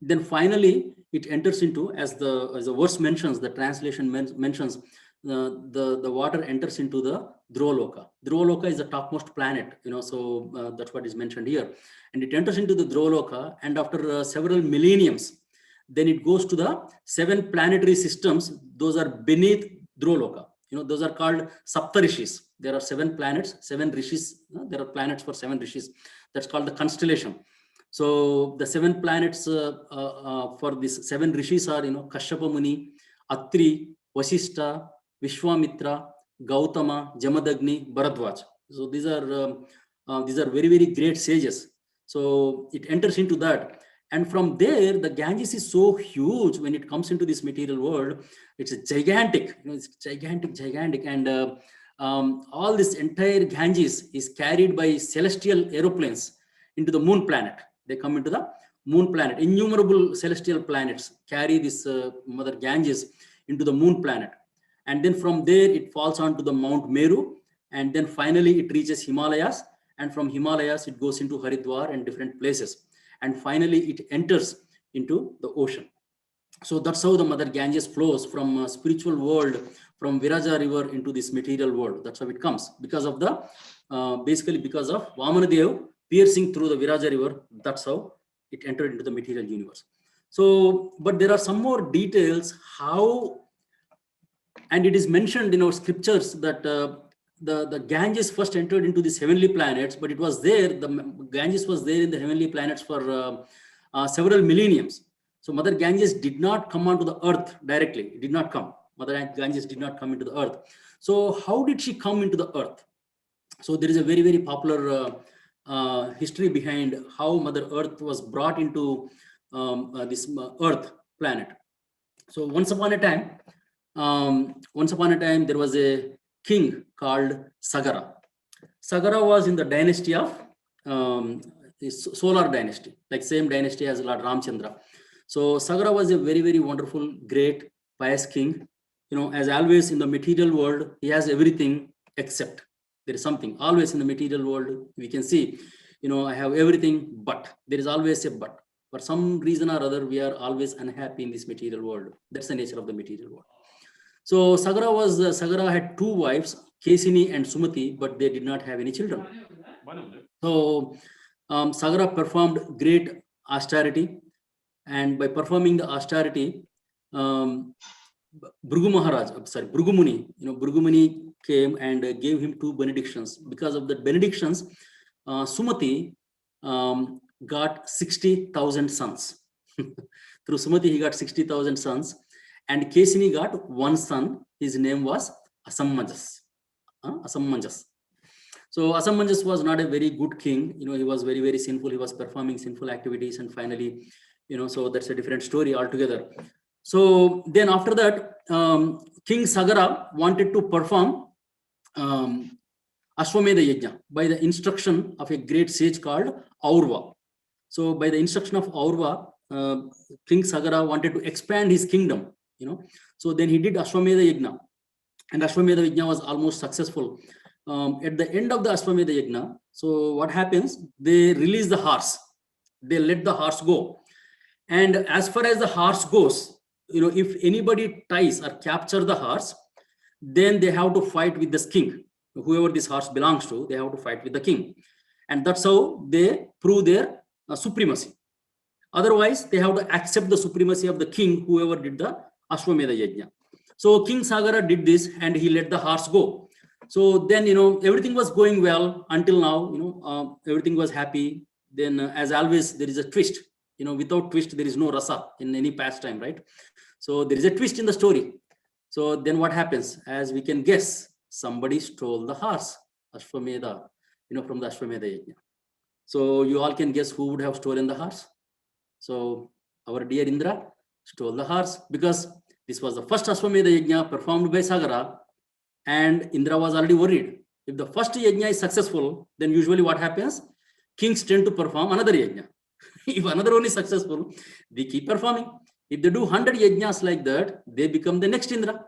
then finally it enters into, as the verse mentions, the translation mentions, the water enters into the Dhruvaloka. Dhruvaloka is the topmost planet, so that's what is mentioned here. And it enters into the Dhruvaloka, and after several millenniums, then it goes to the 7 planetary systems. Those are beneath Dhruvaloka. Those are called Saptarishis. There are 7 planets, 7 rishis. There are planets for 7 rishis. That's called the constellation. So the 7 planets for these 7 rishis are, Kashyapa Muni, Atri, Vasishta, Vishwamitra, Gautama, Jamadagni, Bharadwaj. So these are very, very great sages. So it enters into that. And from there, the Ganges is so huge when it comes into this material world. It's gigantic, it's gigantic. And all this entire Ganges is carried by celestial aeroplanes into the moon planet. They come into the moon planet. Innumerable celestial planets carry this Mother Ganges into the moon planet. And then from there, it falls onto the Mount Meru. And then finally, it reaches Himalayas. And from Himalayas, it goes into Haridwar and different places. And finally, it enters into the ocean. So that's how the Mother Ganges flows from spiritual world, from Viraja river into this material world. That's how it comes. Because of basically because of Vamanadeva piercing through the Viraja river. That's how it entered into the material universe. So, but there are some more details how, and it is mentioned in our scriptures that the Ganges first entered into these heavenly planets, but it was there, the Ganges was there in the heavenly planets for several millenniums. So Mother Ganges did not come onto the earth directly. It did not come. Mother Ganges did not come into the earth. So how did she come into the earth? So there is a very, very popular history behind how Mother Earth was brought into this Earth planet. So once upon a time, there was a king called Sagara. Sagara was in the dynasty of the solar dynasty, like same dynasty as Lord Ramchandra. So Sagara was a very, very wonderful, great, pious king. As always in the material world, he has everything except. There is something always in the material world. We can see, I have everything, but there is always a but. For some reason or other, we are always unhappy in this material world. That's the nature of the material world. So Sagara had 2 wives, Kesini and Sumati, but they did not have any children. So Sagara performed great austerity, and by performing the austerity, Bhrigu Muni, Bhrigu Muni came and gave him 2 benedictions. Because of the benedictions, Sumati got 60,000 sons. Through Sumati, he got 60,000 sons. And Kesini got 1 son. His name was Asammanjas. So Asammanjas was not a very good king. He was very, very sinful. He was performing sinful activities. And finally, so that's a different story altogether. So then after that, King Sagara wanted to perform Ashwamedha Yajna by the instruction of a great sage called Aurva. So by the instruction of Aurva, King Sagara wanted to expand his kingdom, So then he did Ashwamedha Yajna, and Ashwamedha Yajna was almost successful. At the end of the Ashwamedha Yajna, so what happens? They release the horse. They let the horse go. And as far as the horse goes, if anybody ties or capture the horse, then they have to fight with the king. Whoever this horse belongs to, they have to fight with the king. And that's how they prove their supremacy. Otherwise, they have to accept the supremacy of the king, whoever did the Ashwamedha Yajna. So King Sagara did this and he let the horse go. So then, everything was going well until now, everything was happy. Then as always, there is a twist. Without twist, there is no rasa in any pastime, right? So there is a twist in the story. So then what happens? As we can guess, somebody stole the horse, Ashwamedha, from the Ashwamedha Yajna. So you all can guess who would have stolen the horse. So our dear Indra stole the horse, because this was the first Ashwamedha Yajna performed by Sagara, and Indra was already worried. If the first Yajna is successful, then usually what happens? Kings tend to perform another Yajna. If another one is successful, they keep performing. If they do 100 Yajnas like that, they become the next Indra.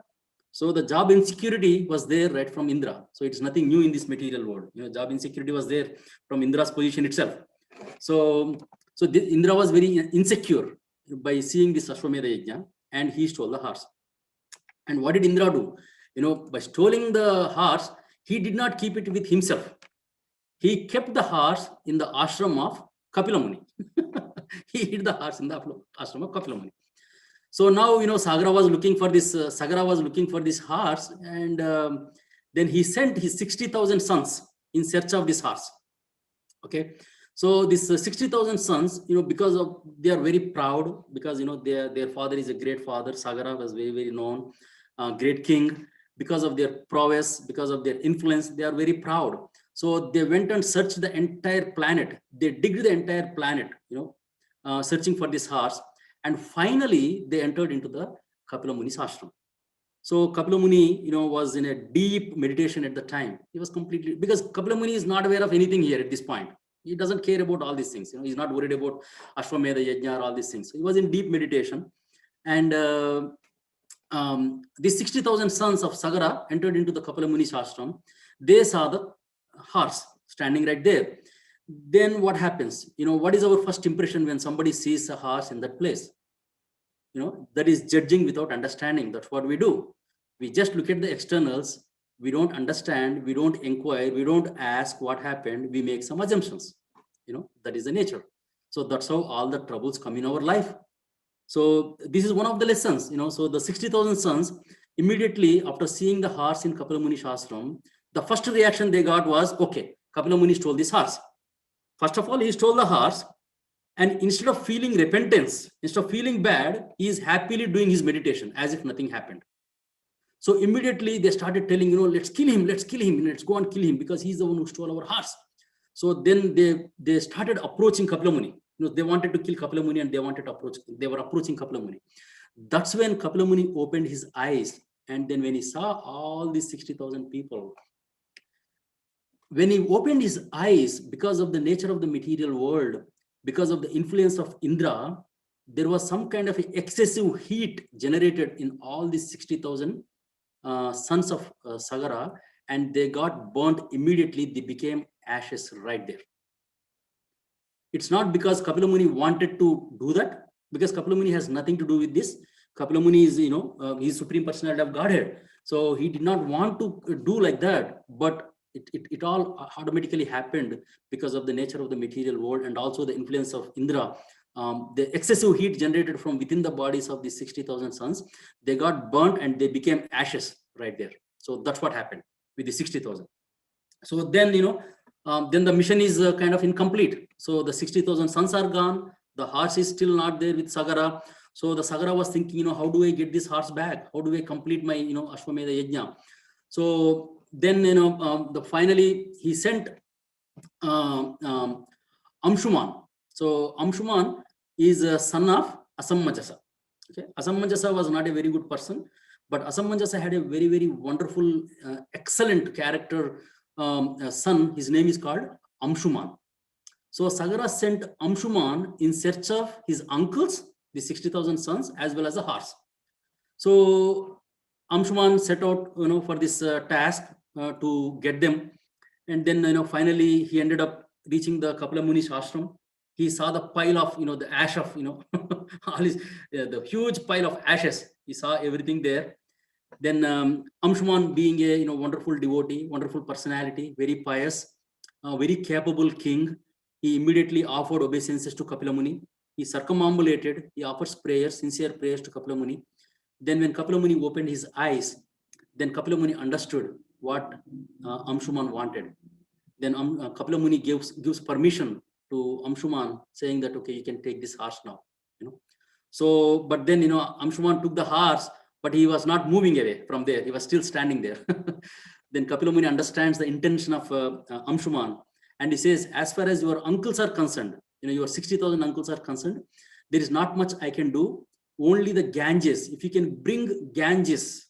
So the job insecurity was there right from Indra. So it's nothing new in this material world. Job insecurity was there from Indra's position itself. So Indra was very insecure by seeing this Ashwamedha Yajna, and he stole the horse. And what did Indra do? By stealing the horse, he did not keep it with himself. He kept the horse in the ashram of Kapila Muni. He hid the horse in the ashram of Kapila Muni. So now, Sagara was looking for this horse, and then he sent his 60,000 sons in search of this horse. Okay. So this 60,000 sons, because of, they are very proud, because, their father is a great father. Sagara was very, very known, great king. Because of their prowess, because of their influence, they are very proud. So they went and searched the entire planet. They digged the entire planet, searching for this horse. And finally, they entered into the Kapila Muni's ashram. So Kapila Muni, was in a deep meditation at the time. He was completely, because Kapila Muni is not aware of anything here at this point. He doesn't care about all these things. He's not worried about Ashwamedha Yajna or all these things. So he was in deep meditation. And these 60,000 sons of Sagara entered into the Kapila Muni's ashram. They saw the horse standing right there. Then what happens? What is our first impression when somebody sees a horse in that place? That is judging without understanding. That's what we do. We just look at the externals. We don't understand. We don't inquire. We don't ask what happened. We make some assumptions. That is the nature. So that's how all the troubles come in our life. So this is one of the lessons. So the 60,000 sons, immediately after seeing the horse in Kapila Muni ashram, the first reaction they got was, okay, Kapila Muni stole this horse. First of all, he stole the horse, and instead of feeling repentance, instead of feeling bad, he is happily doing his meditation as if nothing happened. So immediately they started telling, let's kill him, let's go and kill him, because he's the one who stole our horse. So then they started approaching Kapila Muni. They wanted to kill Kapila Muni, and they were approaching Kapila Muni. That's when Kapila Muni opened his eyes, and then when he saw all these 60,000 people, when he opened his eyes, because of the nature of the material world, because of the influence of Indra, there was some kind of excessive heat generated in all these 60,000 sons of Sagara, and they got burnt immediately. They became ashes right there. It's not because Kapila Muni wanted to do that, because Kapila Muni has nothing to do with this. Kapila Muni is, he's Supreme Personality of Godhead. So he did not want to do like that, but it all automatically happened because of the nature of the material world, and also the influence of Indra. The excessive heat generated from within the bodies of the 60,000 sons, they got burnt and they became ashes right there. So that's what happened with the 60,000. So then, then the mission is kind of incomplete. So the 60,000 sons are gone. The horse is still not there with Sagara. So the Sagara was thinking, how do I get this horse back? How do I complete my, Ashwamedha Yajna? So then, finally he sent Amshuman. So Amshuman is a son of Asammajasa. Okay, Asammajasa was not a very good person, but Asammajasa had a very, very wonderful, excellent character son. His name is called Amshuman. So Sagara sent Amshuman in search of his uncles, the 60,000 sons, as well as a horse. So Amshuman set out, for this task to get them, and then finally he ended up reaching the Kapila Muni's ashram. He saw the pile of the ash of all his the huge pile of ashes. He saw everything there. Then Amshuman, being a wonderful devotee, wonderful personality, very pious, very capable king, he immediately offered obeisances to Kapila Muni. He circumambulated. He offers prayers, sincere prayers to Kapila Muni. Then when Kapila Muni opened his eyes, then Kapila Muni understood what Amshuman wanted. Then Kapila Muni gives permission to Amshuman, saying that, okay, you can take this horse now. So, but then Amshuman took the horse, but he was not moving away from there. He was still standing there. Then Kapila Muni understands the intention of Amshuman, and he says, as far as your uncles are concerned, your 60,000 uncles are concerned, there is not much I can do. only the Ganges, if you can bring Ganges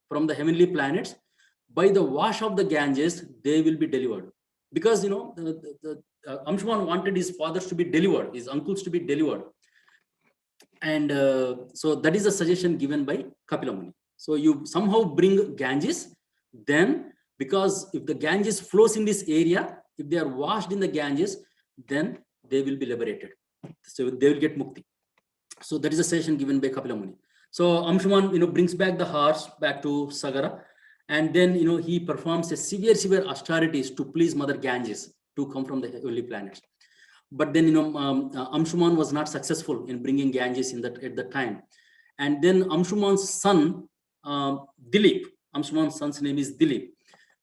from the heavenly planets, by the wash of the Ganges, they will be delivered. Because, Amshuman wanted his fathers to be delivered, his uncles to be delivered. And so that is a suggestion given by Kapila Muni. So you somehow bring Ganges, then because if the Ganges flows in this area, if they are washed in the Ganges, then they will be liberated. So they will get mukti. So that is a suggestion given by Kapila Muni. So Amshuman, brings back the horse back to Sagara, and then he performs a severe austerities to please Mother Ganges to come from the heavenly planets. But then Amshuman was not successful in bringing Ganges at that time. And then Amshuman's son Dilip, Amshuman's son's name is Dilip.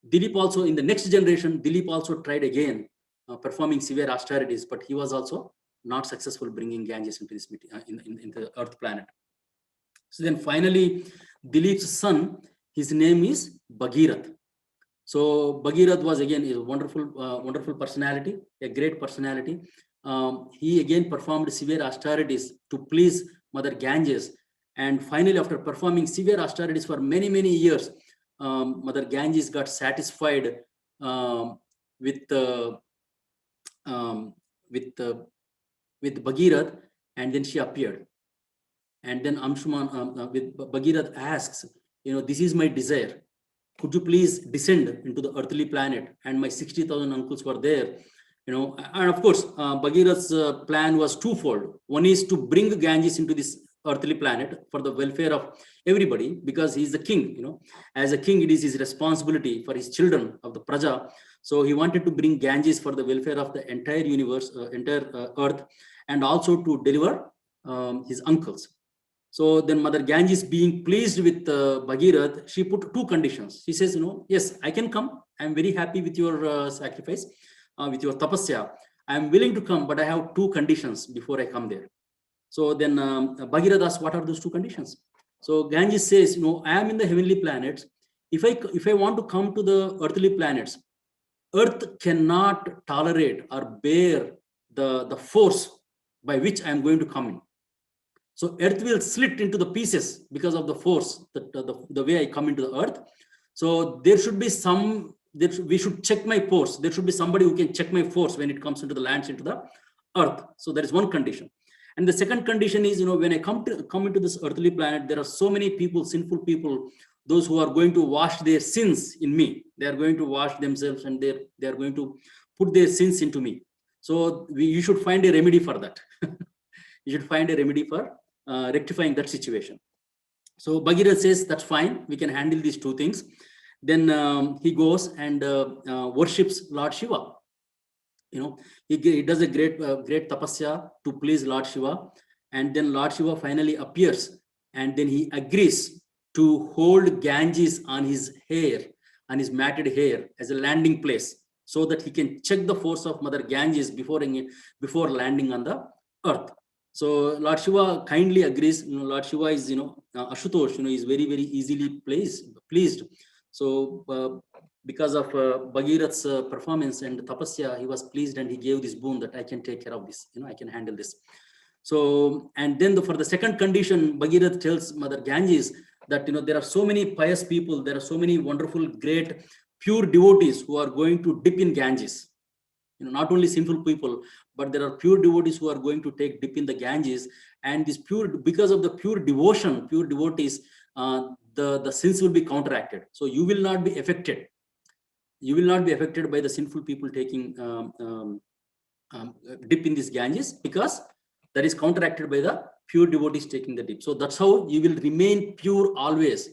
Dilip also, in the next generation, Dilip also tried again performing severe austerities, but he was also not successful bringing Ganges into this into the Earth planet. So then finally, Dilip's son, his name is Bhagirath. So Bhagirath was again a wonderful personality, a great personality. He again performed severe austerities to please Mother Ganges. And finally, after performing severe austerities for many years, Mother Ganges got satisfied with Bhagirath, and then she appeared. And then Amshuman with Bhagirath asks, this is my desire. Could you please descend into the earthly planet? And my 60,000 uncles were there, and of course, Bhagirath's plan was twofold. One is to bring Ganges into this earthly planet for the welfare of everybody, because he is the king. As a king, it is his responsibility for his children of the Praja. So he wanted to bring Ganges for the welfare of the entire universe, entire earth, and also to deliver his uncles. So then Mother Ganges, being pleased with Bhagirath, she put two conditions. She says, yes, I can come. I'm very happy with your sacrifice, with your tapasya. I'm willing to come, but I have two conditions before I come there. So then Bhagirath asks, what are those two conditions? So Ganges says, I am in the heavenly planets. If I want to come to the earthly planets, Earth cannot tolerate or bear the force by which I am going to come in. So Earth will split into the pieces because of the force, the way I come into the Earth. So there should be we should check my force. There should be somebody who can check my force when it comes into the lands, into the Earth. So that is one condition. And the second condition is, when I come into this earthly planet, there are so many people, sinful people, those who are going to wash their sins in me. They are going to wash themselves, and they are going to put their sins into me. So you should find a remedy for that. You should find a remedy for rectifying that situation. So Bhagirath says, that's fine, we can handle these two things. Then he goes and worships Lord Shiva. He does a great tapasya to please Lord Shiva, and then Lord Shiva finally appears, and then he agrees to hold Ganges on his hair, on his matted hair, as a landing place, so that he can check the force of Mother Ganges before landing on the earth. So Lord Shiva kindly agrees. Lord Shiva is, Ashutosh, is very easily pleased. So because of Bhagirath's performance and tapasya, he was pleased, and he gave this boon that I can take care of this. I can handle this. So, and then for the second condition, Bhagirath tells Mother Ganges that there are so many pious people, there are so many wonderful, great, pure devotees who are going to dip in Ganges. Not only sinful people, but there are pure devotees who are going to take dip in the Ganges, and because of the pure devotees, the sins will be counteracted. So you will not be affected. You will not be affected by the sinful people taking dip in this Ganges, because that is counteracted by the pure devotees taking the dip. So that's how you will remain pure always.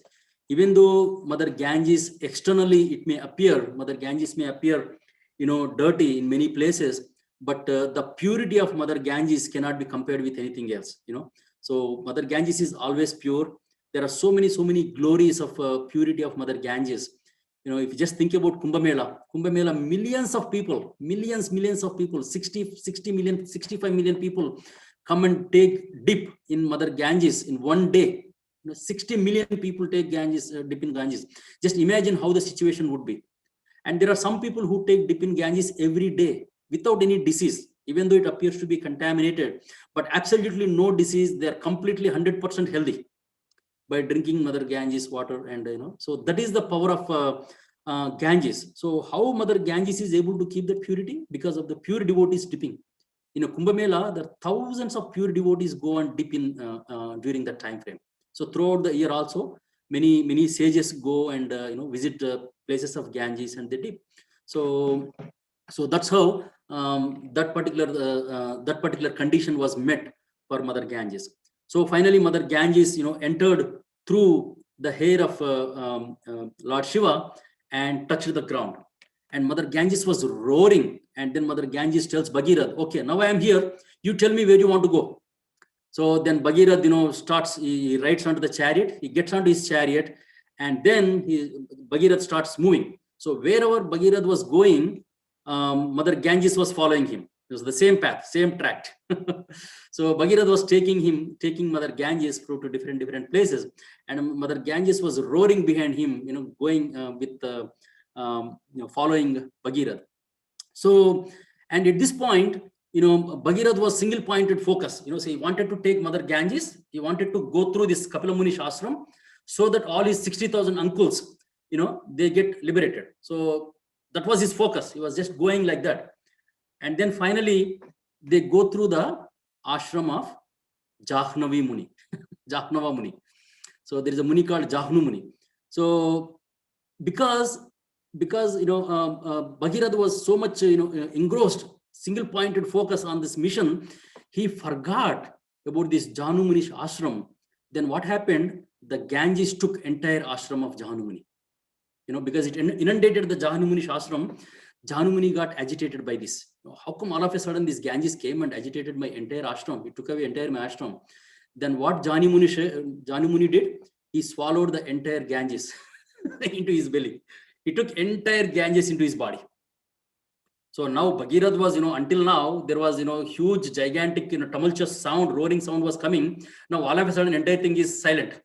Even though Mother Ganges externally, it may appear, Mother Ganges may appear, dirty in many places, but the purity of Mother Ganges cannot be compared with anything else. So Mother Ganges is always pure. There are so many glories of purity of Mother Ganges. If you just think about Kumbh Mela, millions of people, 60 million, 65 million people come and take dip in Mother Ganges in one day. 60 million people take dip in Ganges. Just imagine how the situation would be. And there are some people who take dip in Ganges every day without any disease. even though it appears to be contaminated, but absolutely no disease. They're completely 100% healthy by drinking Mother Ganges water. And so that is the power of Ganges. So how Mother Ganges is able to keep that purity? Because of the pure devotees dipping. Kumbh Mela, there are thousands of pure devotees go and dip in during that time frame. So throughout the year also, many sages go and visit places of Ganges and they dip. So that's how that particular condition was met for Mother Ganges. So finally, Mother Ganges, entered through the hair of Lord Shiva and touched the ground. And Mother Ganges was roaring. And then Mother Ganges tells Bhagirath, okay, now I am here. You tell me where you want to go. So then Bhagirath, starts, he rides onto the chariot. He gets onto his chariot. And then Bhagirath starts moving. So wherever Bhagirath was going, Mother Ganges was following him. It was the same path, same tract. So Bhagirath was taking Mother Ganges through to different places. And Mother Ganges was roaring behind him, going with following Bhagirath. So, and at this point, Bhagirath was single pointed focus. So he wanted to take Mother Ganges. He wanted to go through this Kapila Muni's ashram so that all his 60,000 uncles, they get liberated. So that was his focus. He was just going like that. And then finally, they go through the ashram of Jahnavi Muni, Jahnava Muni. So there is a Muni called Jahnu Muni. So because Bhagirath was so much engrossed, single pointed focus on this mission, he forgot about this Jahnu Muni's ashram. Then what happened? The Ganges took entire ashram of Jahnu Muni. Because it inundated the Jahnu Muni's ashram. Jahnu Muni got agitated by this. How come all of a sudden this Ganges came and agitated my entire ashram? It took away entire my ashram. Then what Jahnu Muni did? He swallowed the entire Ganges into his belly. He took entire Ganges into his body. So now Bhagirath was, until now, there was, huge, gigantic, tumultuous sound, roaring sound was coming. Now all of a sudden, entire thing is silent.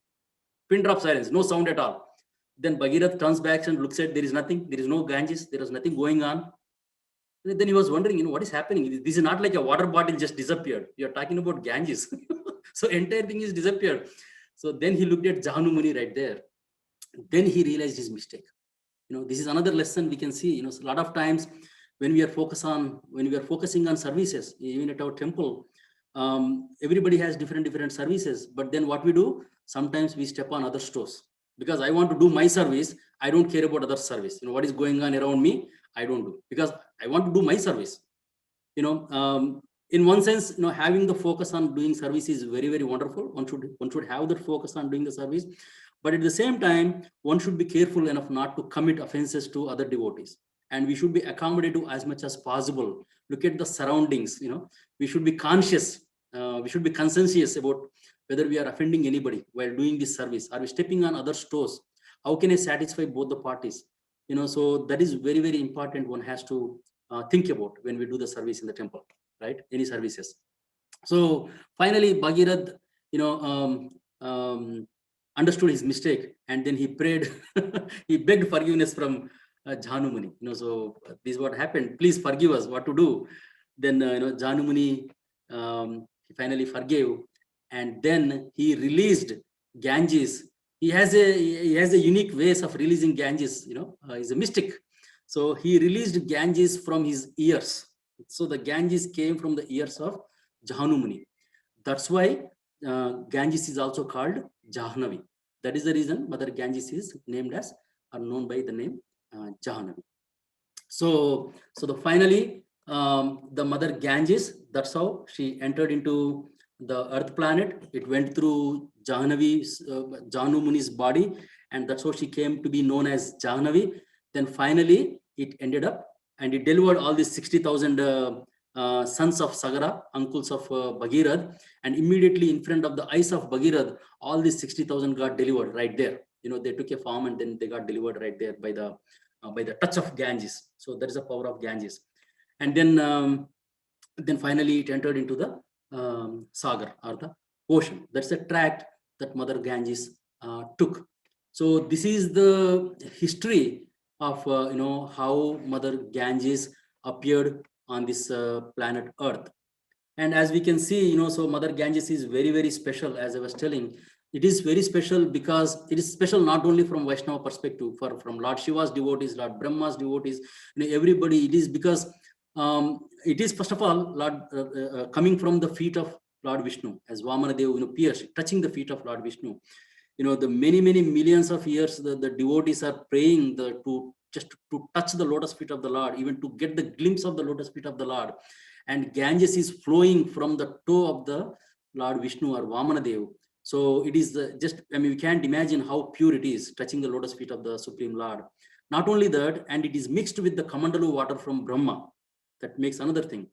Pin drop silence, no sound at all. Then Bhagirath turns back and looks at, there is nothing, there is no Ganges, there is nothing going on. Then he was wondering, what is happening? This is not like a water bottle just disappeared. You're talking about Ganges. So entire thing is disappeared. So then he looked at Jahnu Muni right there. Then he realized his mistake. This is another lesson we can see. A lot of times when we are focusing on services, even at our temple, everybody has different services. But then what we do, sometimes we step on other toes. Because I want to do my service, I don't care about other service. What is going on around me, I don't do, because I want to do my service. In one sense, having the focus on doing service is very, very wonderful. One should have that focus on doing the service. But at the same time, one should be careful enough not to commit offenses to other devotees. And we should be accommodative as much as possible. Look at the surroundings, we should be conscious. We should be conscientious about whether we are offending anybody while doing this service. Are we stepping on others' toes? How can I satisfy both the parties? So that is very, very important. One has to think about when we do the service in the temple, right? Any services. So finally, Bhagirath, understood his mistake, and then he prayed. He begged forgiveness from Jahnu Muni. So this is what happened. Please forgive us. What to do? Then Jahnu Muni he finally forgave, and then he released Ganges. He has a unique ways of releasing Ganges. He's a mystic. So he released Ganges from his ears. So the Ganges came from the ears of Jahnu Muni. That's why Ganges is also called Jahnavi. That is the reason Mother Ganges is named as, or known by the name Jahnavi. So finally, the Mother Ganges, that's how she entered into the earth planet. It went through Jahnu Muni's body, and that's how she came to be known as Jahnavi. Then finally, it ended up, and it delivered all these 60,000 sons of Sagara, uncles of Bhagirath, and immediately in front of the eyes of Bhagirath, all these 60,000 got delivered right there. They took a form and then they got delivered right there by the touch of Ganges. So that is the power of Ganges. And then finally it entered into the Sagar, or the ocean. That's the tract that Mother Ganges took. So this is the history of how Mother Ganges appeared on this planet Earth. And as we can see, so Mother Ganges is very, very special. As I was telling, it is very special because it is special not only from Vaishnava perspective, from Lord Shiva's devotees, Lord Brahma's devotees, everybody. It is because it is first of all Lord coming from the feet of Lord Vishnu, as Vamana Deva, pierced, touching the feet of Lord Vishnu. The many millions of years the devotees are praying to touch the lotus feet of the Lord, even to get the glimpse of the lotus feet of the Lord. And Ganges is flowing from the toe of the Lord Vishnu or Vamana Deva. So it is we can't imagine how pure it is, touching the lotus feet of the Supreme Lord. Not only that, and it is mixed with the Kamandalu water from Brahma. That makes another thing.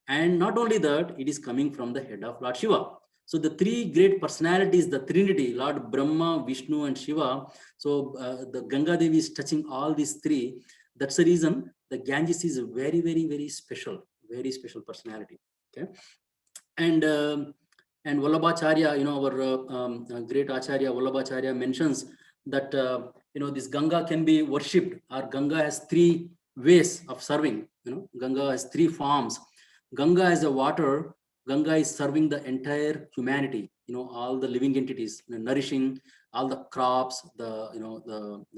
And not only that, it is coming from the head of Lord Shiva. So the three great personalities, the Trinity, Lord Brahma, Vishnu, and Shiva. So the Ganga Devi is touching all these three. That's the reason the Ganges is a very, very special personality. Okay, and Vallabhacharya, our great Acharya Vallabhacharya mentions that this Ganga can be worshipped, or Ganga has three ways of serving. Ganga has three forms. Ganga as a water. Ganga is serving the entire humanity, all the living entities, nourishing all the crops, so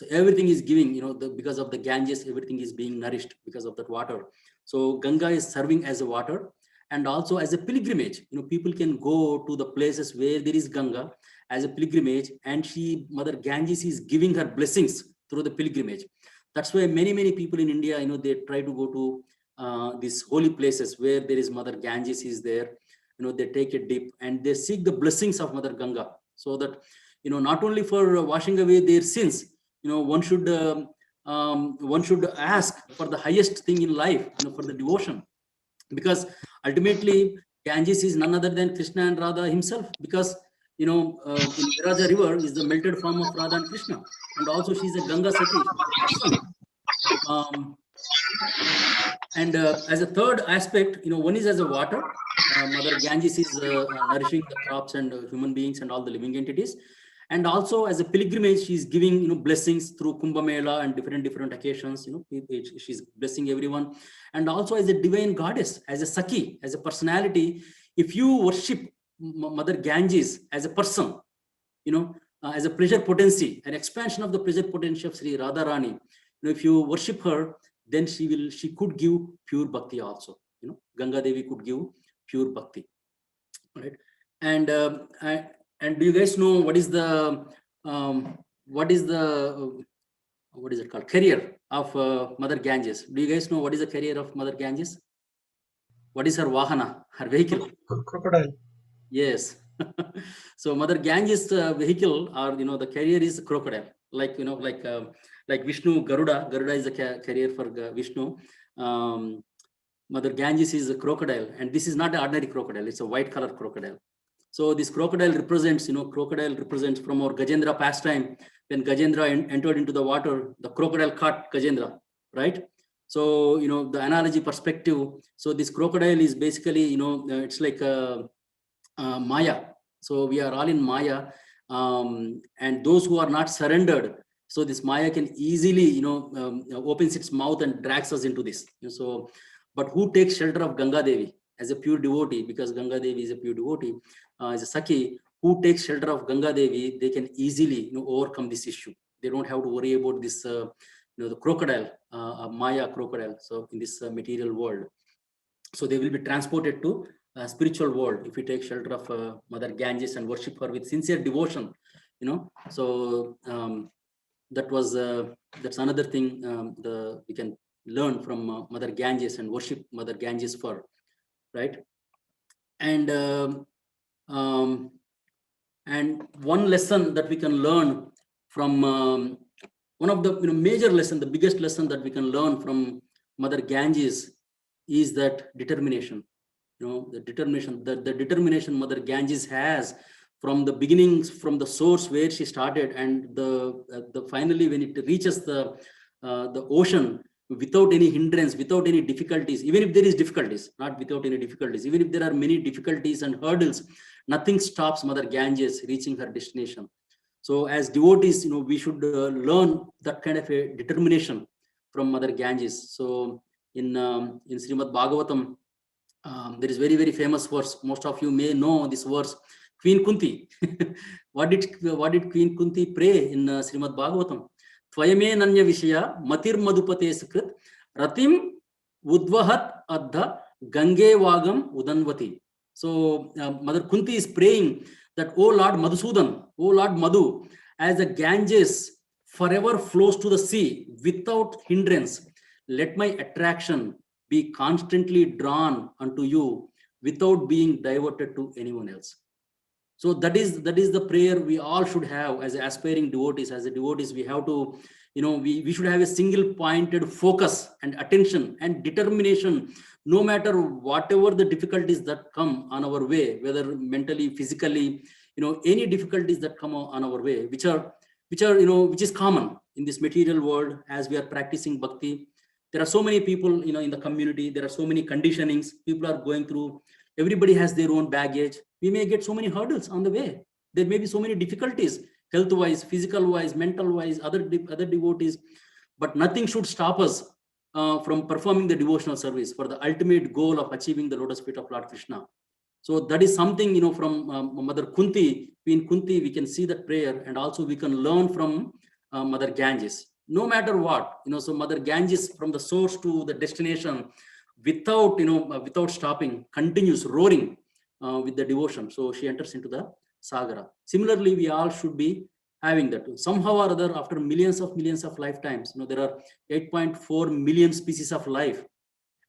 everything is giving, because of the Ganges, everything is being nourished because of that water. So Ganga is serving as a water and also as a pilgrimage. People can go to the places where there is Ganga as a pilgrimage, and Mother Ganges is giving her blessings through the pilgrimage. That's why many people in India, they try to go to these holy places where there is Mother Ganges is there. They take a dip and they seek the blessings of Mother Ganga, so that not only for washing away their sins, one should ask for the highest thing in life, for the devotion, because ultimately Ganges is none other than Krishna and Radha himself, because in Viraja river is the melted form of Radha and Krishna, and also she's a Ganga Sati, she's a person. And as a third aspect, one is as a water. Mother Ganges is nourishing the crops and human beings and all the living entities. And also as a pilgrimage, she's giving blessings through Kumbh Mela and different occasions. She's blessing everyone. And also as a divine goddess, as a Saki, as a personality. If you worship Mother Ganges as a person, as a pleasure potency, an expansion of the pleasure potency of Sri Radharani, if you worship her, then she could give pure bhakti also. Ganga Devi could give pure bhakti, right? And do you guys know what is the what is it called, carrier of Mother Ganges? Do you guys know what is the carrier of Mother Ganges? What is her vahana, her vehicle? Crocodile. Yes. So Mother Ganges vehicle, or the carrier is crocodile, like Vishnu, Garuda is a carrier for Vishnu. Mother Ganges is a crocodile, and this is not an ordinary crocodile, it's a white color crocodile. So this crocodile represents from our Gajendra pastime. When Gajendra entered into the water, the crocodile caught Gajendra, right? So the analogy perspective, so this crocodile is basically it's like Maya. So we are all in Maya, and those who are not surrendered, so this Maya can easily opens its mouth and drags us into this. So, but who takes shelter of Ganga Devi as a pure devotee, because Ganga Devi is a pure devotee, as a Saki, who takes shelter of Ganga Devi, they can easily overcome this issue. They don't have to worry about this the crocodile, Maya crocodile, so in this material world. So they will be transported to spiritual world if we take shelter of Mother Ganges and worship her with sincere devotion. So that's another thing we can learn from Mother Ganges and worship Mother Ganges for, right? And one lesson that we can learn from one of the major lesson, the biggest lesson that we can learn from Mother Ganges is that determination. The determination Mother Ganges has from the beginnings, from the source where she started, and the finally when it reaches the ocean, without any hindrance, without any difficulties, even if there is difficulties, not without any difficulties, even if there are many difficulties and hurdles, nothing stops Mother Ganges reaching her destination. So as devotees, we should learn that kind of a determination from Mother Ganges. So in Srimad Bhagavatam, there is very famous verse. Most of you may know this verse. Queen Kunti. what did Queen Kunti pray in Srimad Bhagavatam? Tvayame nanya vishaya matir madhupate sukrit ratim udvahat adha gange vagam udanvati. So Mother Kunti is praying that, O Lord Madhusudan, O Lord Madhu, as the Ganges forever flows to the sea without hindrance, let my attraction be constantly drawn unto you without being diverted to anyone else. So that is the prayer we all should have as aspiring devotees. As a devotees, we have to, we should have a single pointed focus and attention and determination, no matter whatever the difficulties that come on our way, whether mentally, physically, any difficulties that come on our way, which is common in this material world as we are practicing bhakti. There are so many people, in the community. There are so many conditionings people are going through. Everybody has their own baggage. We may get so many hurdles on the way. There may be so many difficulties, health-wise, physical-wise, mental-wise, other devotees. But nothing should stop us from performing the devotional service for the ultimate goal of achieving the lotus feet of Lord Krishna. So that is something, from Mother Kunti, Queen Kunti, we can see that prayer, and also we can learn from Mother Ganges. No matter what, so Mother Ganges, from the source to the destination, without stopping, continues roaring with the devotion. So she enters into the Sagara. Similarly, we all should be having that. Somehow or other, after millions of lifetimes, there are 8.4 million species of life.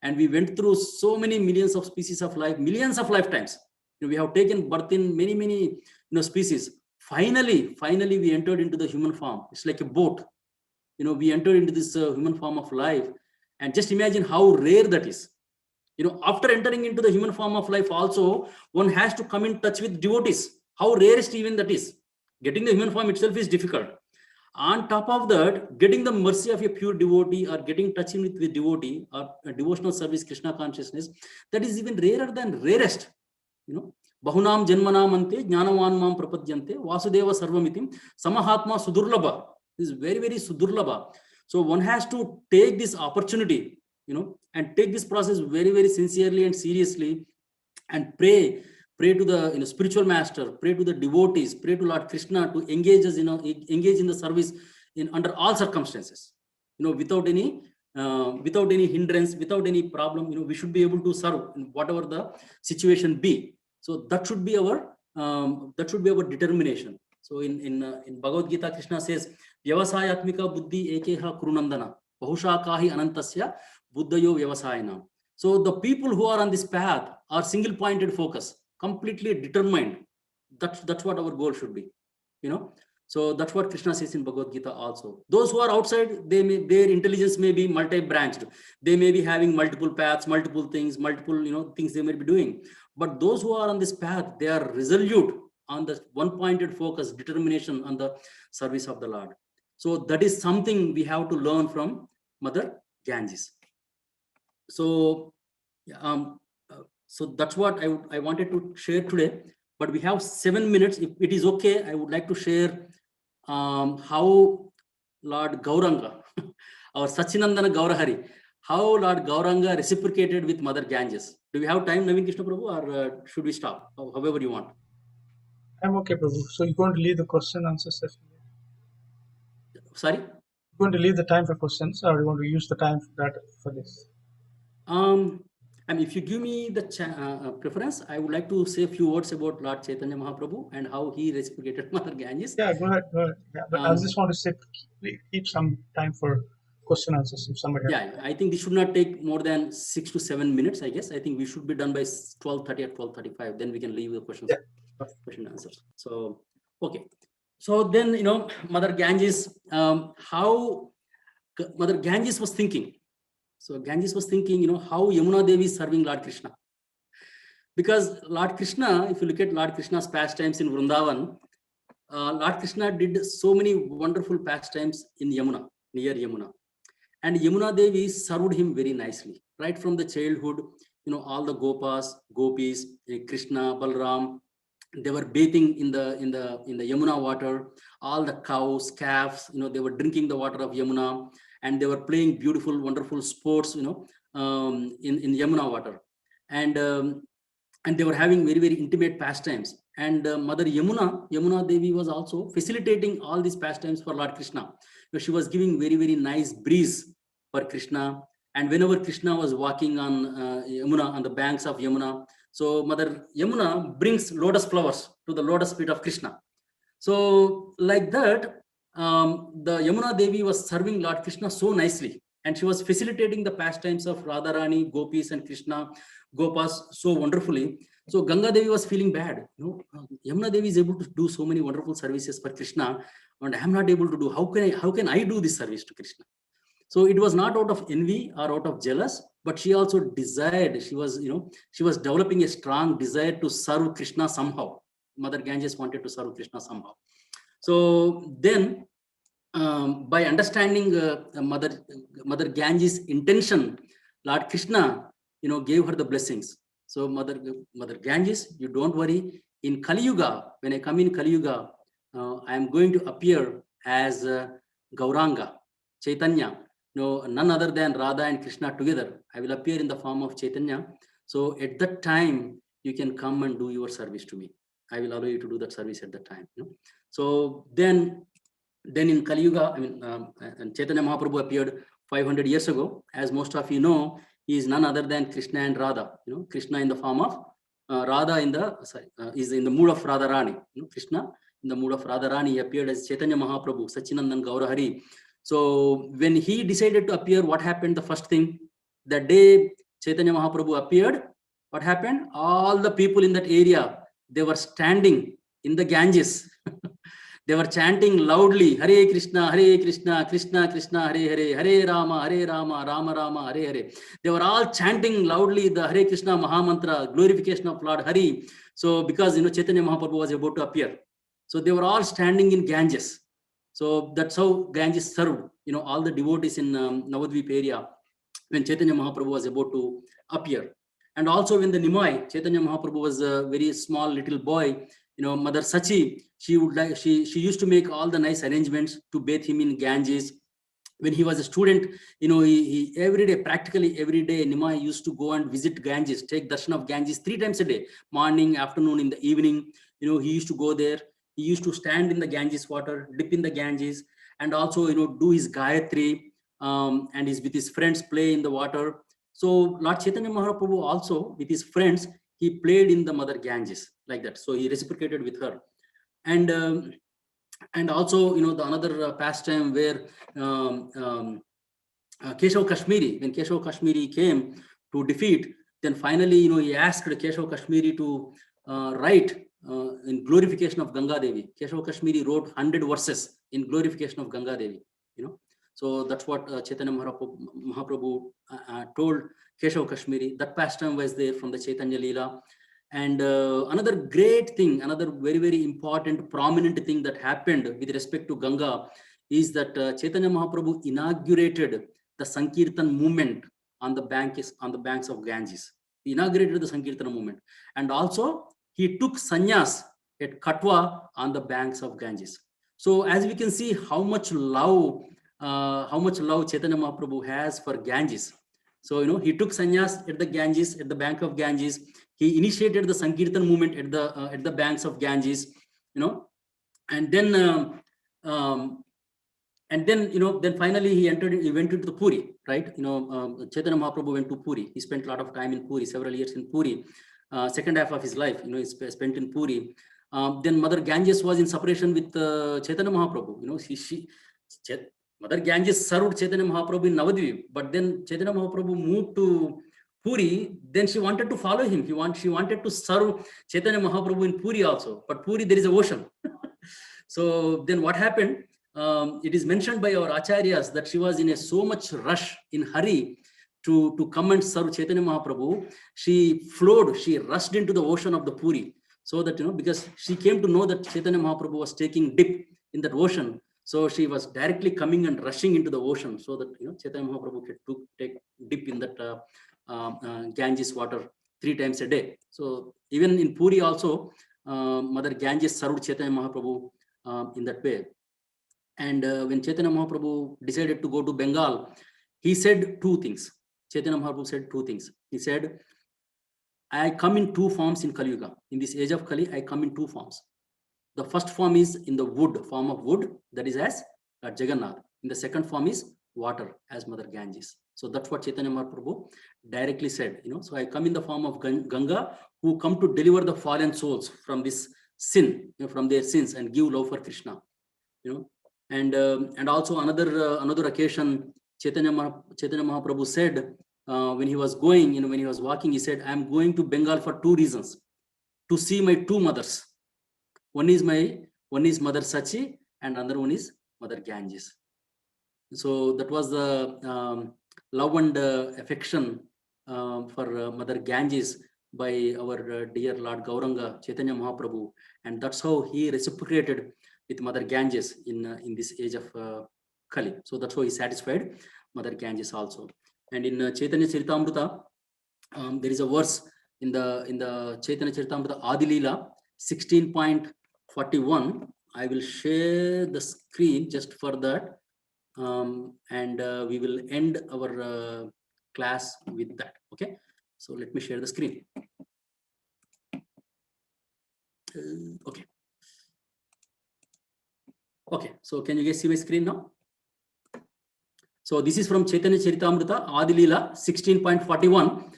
And we went through so many millions of species of life, millions of lifetimes. We have taken birth in many species. Finally, we entered into the human form. It's like a boat. We entered into this human form of life. And just imagine how rare that is. After entering into the human form of life also, one has to come in touch with devotees. How rarest even that is. Getting the human form itself is difficult. On top of that, getting the mercy of a pure devotee or getting touching with the devotee or devotional service, Krishna consciousness, that is even rarer than rarest. Bahunam janmanam ante jnanavan mam prapadyante vasudeva sarvamitim samahatma sudurlabha. This is very sudurlabha. So one has to take this opportunity, and take this process very sincerely and seriously, and pray to the spiritual master, pray to the devotees, pray to Lord Krishna to engage us, engage in the service under all circumstances, without any hindrance, without any problem. We should be able to serve in whatever the situation be. So that should be our determination. So in Bhagavad Gita, Krishna says, Vyavasayatmika buddhi ekeha kurunandana bahushakahi anantasya buddhayo vyavasayana. So the people who are on this path are single pointed focus, completely determined. That's what our goal should be. So that's what Krishna says in Bhagavad Gita also. Those who are outside, their intelligence may be multi-branched. They may be having multiple paths, multiple things, things they may be doing. But those who are on this path, they are resolute on the one-pointed focus, determination on the service of the Lord. So that is something we have to learn from Mother Ganges. So, so that's what I wanted to share today. But we have 7 minutes. If it is okay, I would like to share how Lord Gauranga, our Sachinandana Gaurahari, how Lord Gauranga reciprocated with Mother Ganges. Do we have time, Naveen Krishna Prabhu, or should we stop? However you want. I'm okay, Prabhu. So you're going to leave the question answer session? Sorry? You're going to leave the time for questions, or you want to use the time for this? And if you give me the preference, I would like to say a few words about Lord Chaitanya Mahaprabhu and how he reciprocated Mother Ganges. Yeah, go ahead. Yeah, but I just want to say, keep some time for question answers if somebody. Yeah, I think this should not take more than 6 to 7 minutes. I guess I think we should be done by 12:30 or 12:35. Then we can leave the questions, question answers. So okay. So then Mother Ganges, how Mother Ganges was thinking. So Ganges was thinking, how Yamuna Devi is serving Lord Krishna. Because Lord Krishna, if you look at Lord Krishna's pastimes in Vrindavan, Lord Krishna did so many wonderful pastimes in Yamuna, near Yamuna. And Yamuna Devi served him very nicely, right from the childhood. All the gopis, Krishna, Balram, they were bathing in the Yamuna water. All the cows, calves, they were drinking the water of Yamuna, and they were playing beautiful, wonderful sports, in Yamuna water, and they were having very, very intimate pastimes. And Mother Yamuna Devi was also facilitating all these pastimes for Lord Krishna. So she was giving very, very nice breeze for Krishna. And whenever Krishna was walking on Yamuna, on the banks of Yamuna, so Mother Yamuna brings lotus flowers to the lotus feet of Krishna. So like that, the Yamuna Devi was serving Lord Krishna so nicely, and she was facilitating the pastimes of Radharani, Gopis, and Krishna, Gopas so wonderfully. So Ganga Devi was feeling bad. Yamuna Devi is able to do so many wonderful services for Krishna, and I am not able to do. How can I do this service to Krishna? So it was not out of envy or out of jealous, but she also desired. She was developing a strong desire to serve Krishna somehow. Mother Ganges wanted to serve Krishna somehow. So then, by understanding Mother Ganges' intention, Lord Krishna, gave her the blessings. So Mother Ganges, you don't worry. In Kali Yuga, when I come in Kali Yuga, I am going to appear as Gauranga, Chaitanya. None other than Radha and Krishna together. I will appear in the form of Chaitanya. So at that time, you can come and do your service to me. I will allow you to do that service at that time. So then in Kali Yuga, and Chaitanya Mahaprabhu appeared 500 years ago. As most of you know, he is none other than Krishna and Radha. Krishna in the form of Radha is in the mood of Radharani. Krishna in the mood of Radharani appeared as Chaitanya Mahaprabhu, Sachinandan Gaurahari. So when he decided to appear, what happened? The first thing, the day Chaitanya Mahaprabhu appeared, what happened? All the people in that area, they were standing in the Ganges. They were chanting loudly, Hare Krishna, Krishna Krishna, Hare Hare, Hare Rama, Rama Rama, Hare Hare. They were all chanting loudly the Hare Krishna Mahamantra, glorification of Lord Hari. So because Chaitanya Mahaprabhu was about to appear, so they were all standing in Ganges. So that's how Ganges served, all the devotees in Navadvip area when Chaitanya Mahaprabhu was about to appear. And also when the Nimai, Chaitanya Mahaprabhu was a very small little boy, Mother Sachi, she used to make all the nice arrangements to bathe him in Ganges. When he was a student, he every day, practically every day, Nimai used to go and visit Ganges, take darshan of Ganges 3 times a day, morning, afternoon, in the evening. He used to go there. He used to stand in the Ganges water, dip in the Ganges, and also, do his Gayatri, and with his friends play in the water. So Lord Chaitanya Mahaprabhu also, with his friends, he played in the Mother Ganges like that. So he reciprocated with her. And also, the another pastime where Keshav Kashmiri, when Keshav Kashmiri came to defeat, then finally, he asked Keshav Kashmiri to write in glorification of Ganga Devi. Keshav Kashmiri wrote 100 verses in glorification of Ganga Devi. So that's what Chaitanya Mahaprabhu told Keshav Kashmiri. That pastime was there from the Chaitanya Leela. And another great thing, another very, very important, prominent thing that happened with respect to Ganga is that Chaitanya Mahaprabhu inaugurated the Sankirtan movement on the banks of Ganges. He inaugurated the Sankirtan movement, and also he took sannyas at Katwa on the banks of Ganges. So as we can see, how much love Chaitanya Mahaprabhu has for Ganges. So he took sannyas at the Ganges, at the bank of Ganges. He initiated the Sankirtan movement at the banks of Ganges, and then then finally he went into the Puri, right? Chaitanya Mahaprabhu went to Puri. He spent a lot of time in Puri, several years in Puri. Second half of his life, he spent in Puri. Then Mother Ganges was in separation with Chaitanya Mahaprabhu. Mother Ganges served Chaitanya Mahaprabhu in Navadvip, but then Chaitanya Mahaprabhu moved to Puri. Then she wanted to follow him. She wanted to serve Chaitanya Mahaprabhu in Puri also, but Puri there is a ocean. So then what happened? It is mentioned by our acharyas that she was in so much rush, in hurry to come and serve Chaitanya Mahaprabhu. She rushed into the ocean of the Puri, so that because she came to know that Chaitanya Mahaprabhu was taking dip in that ocean. So she was directly coming and rushing into the ocean, so that Chaitanya Mahaprabhu could take dip in that Ganges water 3 times a day. So even in Puri also, Mother Ganges served Chaitanya Mahaprabhu in that way. And when Chaitanya Mahaprabhu decided to go to Bengal, he said 2 things. Chaitanya Mahaprabhu said two things. He said, I come in two forms in Kali Yuga. In this age of Kali, I come in two forms. The first form is in the form of wood, that is as Jagannath. In the second form is water, as Mother Ganges. So that's what Chaitanya Mahaprabhu directly said. So I come in the form of Ganga, who come to deliver the fallen souls from this sin, from their sins, and give love for Krishna. And also another occasion, Chaitanya Mahaprabhu said, when he was going, when he was walking, he said, I am going to Bengal for two reasons: to see my two mothers. One is Mother Sachi, and another one is Mother Ganges. So that was the love and affection for Mother Ganges by our dear Lord Gauranga Chaitanya Mahaprabhu, and that's how he reciprocated with Mother Ganges in this age of Kali. So that's how he satisfied Mother Ganges also. And in Chaitanya Charitamrita, there is a verse in the Chaitanya Charitamrita Adi Leela 16.41. I will share the screen just for that, and we will end our class with that. Okay, so let me share the screen. Okay, so can you guys see my screen now? So this is from Chaitanya Charitamrita Adi Leela 16.41.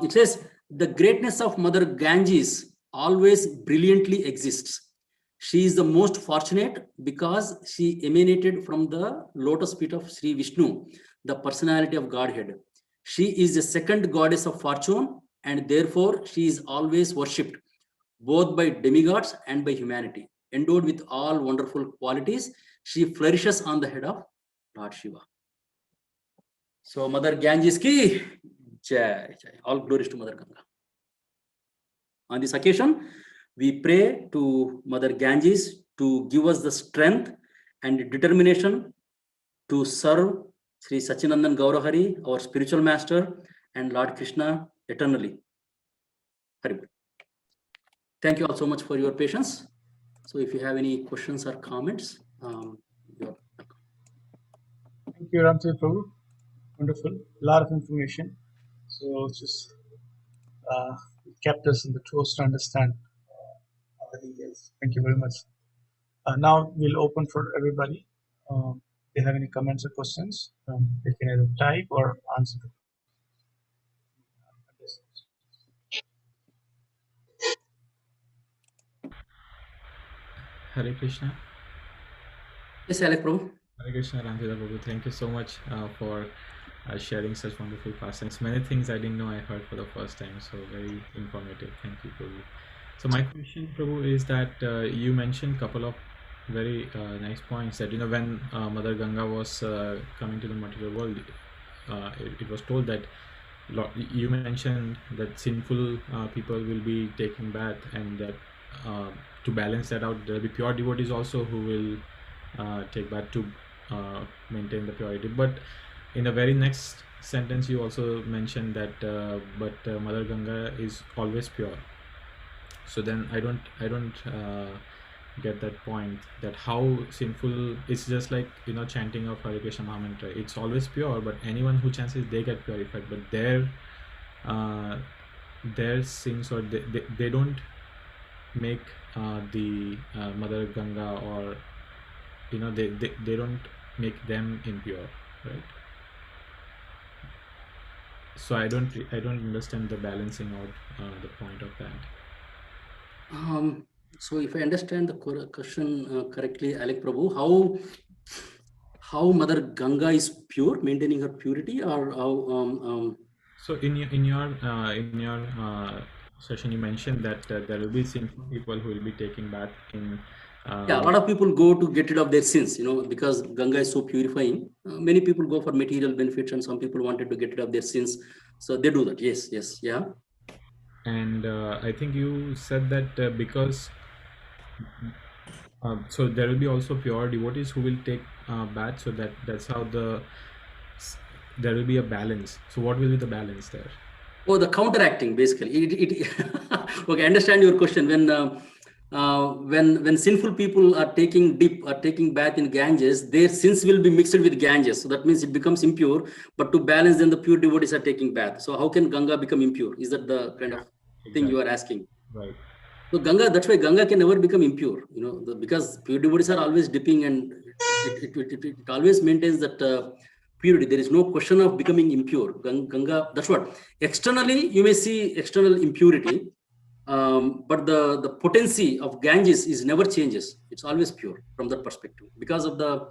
It says, the greatness of Mother Ganges always brilliantly exists. She is the most fortunate because she emanated from the lotus feet of Sri Vishnu, the personality of Godhead. She is the second goddess of fortune, and therefore she is always worshipped, both by demigods and by humanity. Endowed with all wonderful qualities, she flourishes on the head of Lord Shiva. So Mother Ganges ki jai, jai. All glories to Mother Ganga. On this occasion, we pray to Mother Ganges to give us the strength and determination to serve Sri Sachinandan Gaurahari, our spiritual master, and Lord Krishna eternally. Hari. Thank you all so much for your patience. So if you have any questions or comments, you're welcome. Thank you, Ramatirtha Prabhu. Wonderful. A lot of information. So it's just it kept us in the toes to understand all the details. Thank you very much. Now we'll open for everybody. If they have any comments or questions, they can either type or answer. Hare Krishna. Yes, Alec Prabhu. Hare Krishna, Ramatirtha Prabhu. Thank you so much for sharing such wonderful pastimes. Many things I didn't know, I heard for the first time. So very informative. Thank you, Prabhu. So my question, Prabhu, is that you mentioned a couple of very nice points that when Mother Ganga was coming to the material world, it was told that you mentioned that sinful people will be taking bath, and that to balance that out, there will be pure devotees also who will take bath to maintain the purity. But in the very next sentence, you also mentioned that Mother Ganga is always pure. So then I don't get that point, that how sinful it's just like chanting of Hare Krishna Mahamantra. It's always pure, but anyone who chants it, they get purified. But their sins, or they don't make the Mother Ganga, or they don't make them impure, right? So I don't understand the balancing out the point of that. So if I understand the question correctly, Alec Prabhu, how Mother Ganga is pure, maintaining her purity, or how? So in your session, you mentioned that there will be sinful people who will be taking bath in. Yeah, a lot of people go to get rid of their sins, because Ganga is so purifying. Many people go for material benefits, and some people wanted to get rid of their sins, so they do that. Yes, yeah. And I think you said that because so there will be also pure devotees who will take bath, so that's how there will be a balance. So what will be the balance there? Oh, the counteracting, basically. Okay, I understand your question. When when sinful people are taking dip or taking bath in Ganges, their sins will be mixed with Ganges. So that means it becomes impure. But to balance, then the pure devotees are taking bath. So how can Ganga become impure? Is that the kind of thing you Exactly. are asking? Right. So Ganga, that's why Ganga can never become impure. Because pure devotees are always dipping, and it always maintains that purity. There is no question of becoming impure. Ganga, that's what. Externally, you may see external impurity, but the potency of Ganges is never changes. It's always pure from that perspective because of the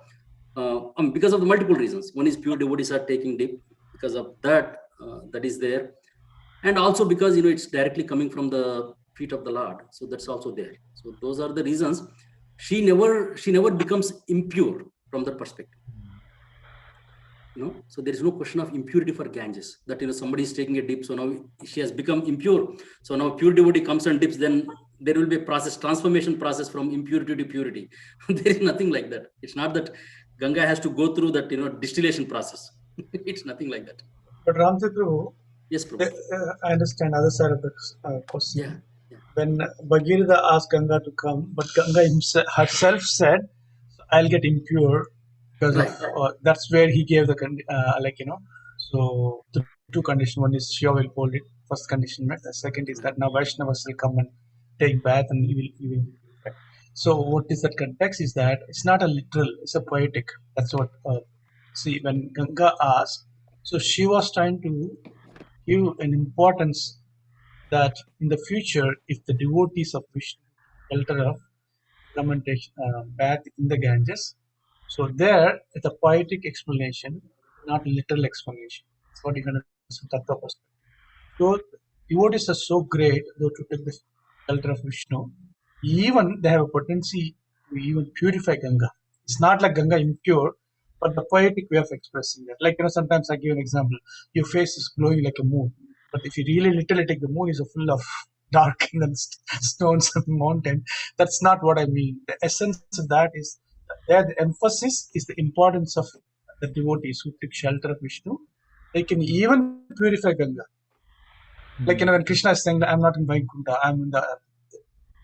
multiple reasons. One is pure devotees are taking dip because of that that is there, and also because it's directly coming from the feet of the Lord. So that's also there. So those are the reasons. She never becomes impure from that perspective. So there is no question of impurity for Ganges, that somebody is taking a dip, so now she has become impure. So now pure devotee comes and dips, then there will be a transformation process from impurity to purity. There is nothing like that. It's not that Ganga has to go through that distillation process. It's nothing like that. But Ramatirtha, Yes, Prabhu. I understand other side of the question. Yeah. When Bhagirath asked Ganga to come, but Ganga herself said, "I'll get impure," because Right. that's where he gave the So the two conditions: one is Shiva will hold it. First condition met. The second is that now Vaishnavas will come and take bath, and he will. So what is that context? Is that it's not a literal; it's a poetic. That's what. See, when Ganga asked, so she was trying to give an importance that in the future, if the devotees of Vishnu shelter of come and take bath in the Ganges, so there it's a poetic explanation, not a literal explanation. That's what you can understand Tattva perspective. So devotees are so great, though to take the shelter of Vishnu, even they have a potency to even purify Ganga. It's not like Ganga impure, but the poetic way of expressing that. Like sometimes I give an example. Your face is glowing like a moon, but if you really literally take the moon is full of dark and then stones and mountain. That's not what I mean. The essence of that is there. The emphasis is the importance of the devotees who took shelter of Vishnu. They can even purify Ganga. Like when Krishna is saying that I'm not in Vaikuntha, I'm in the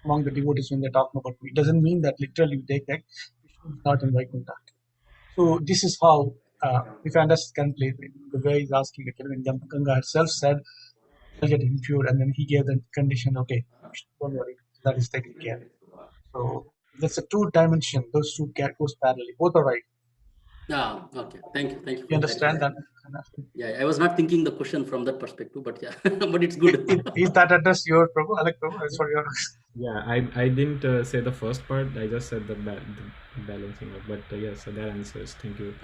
among the devotees when they're talking about me. It doesn't mean that literally you take that Krishna is not in Vaikuntha. So this is how, if I understand correctly, the way he's asking, like when Ganga herself said, "I'll get impure," and then he gave the condition, okay, don't worry, that is taken care. So that's a two dimension. Those two goes parallelly. Both are right. Okay. Thank you You for understand clarifying. that? Yeah, I was not thinking the question from that perspective, but yeah, but it's good. Is that address your Prabhu? Alek Prabhu? That's what you're. Yeah, I didn't say the first part. I just said the balancing out. But yes, so that answers. Thank you.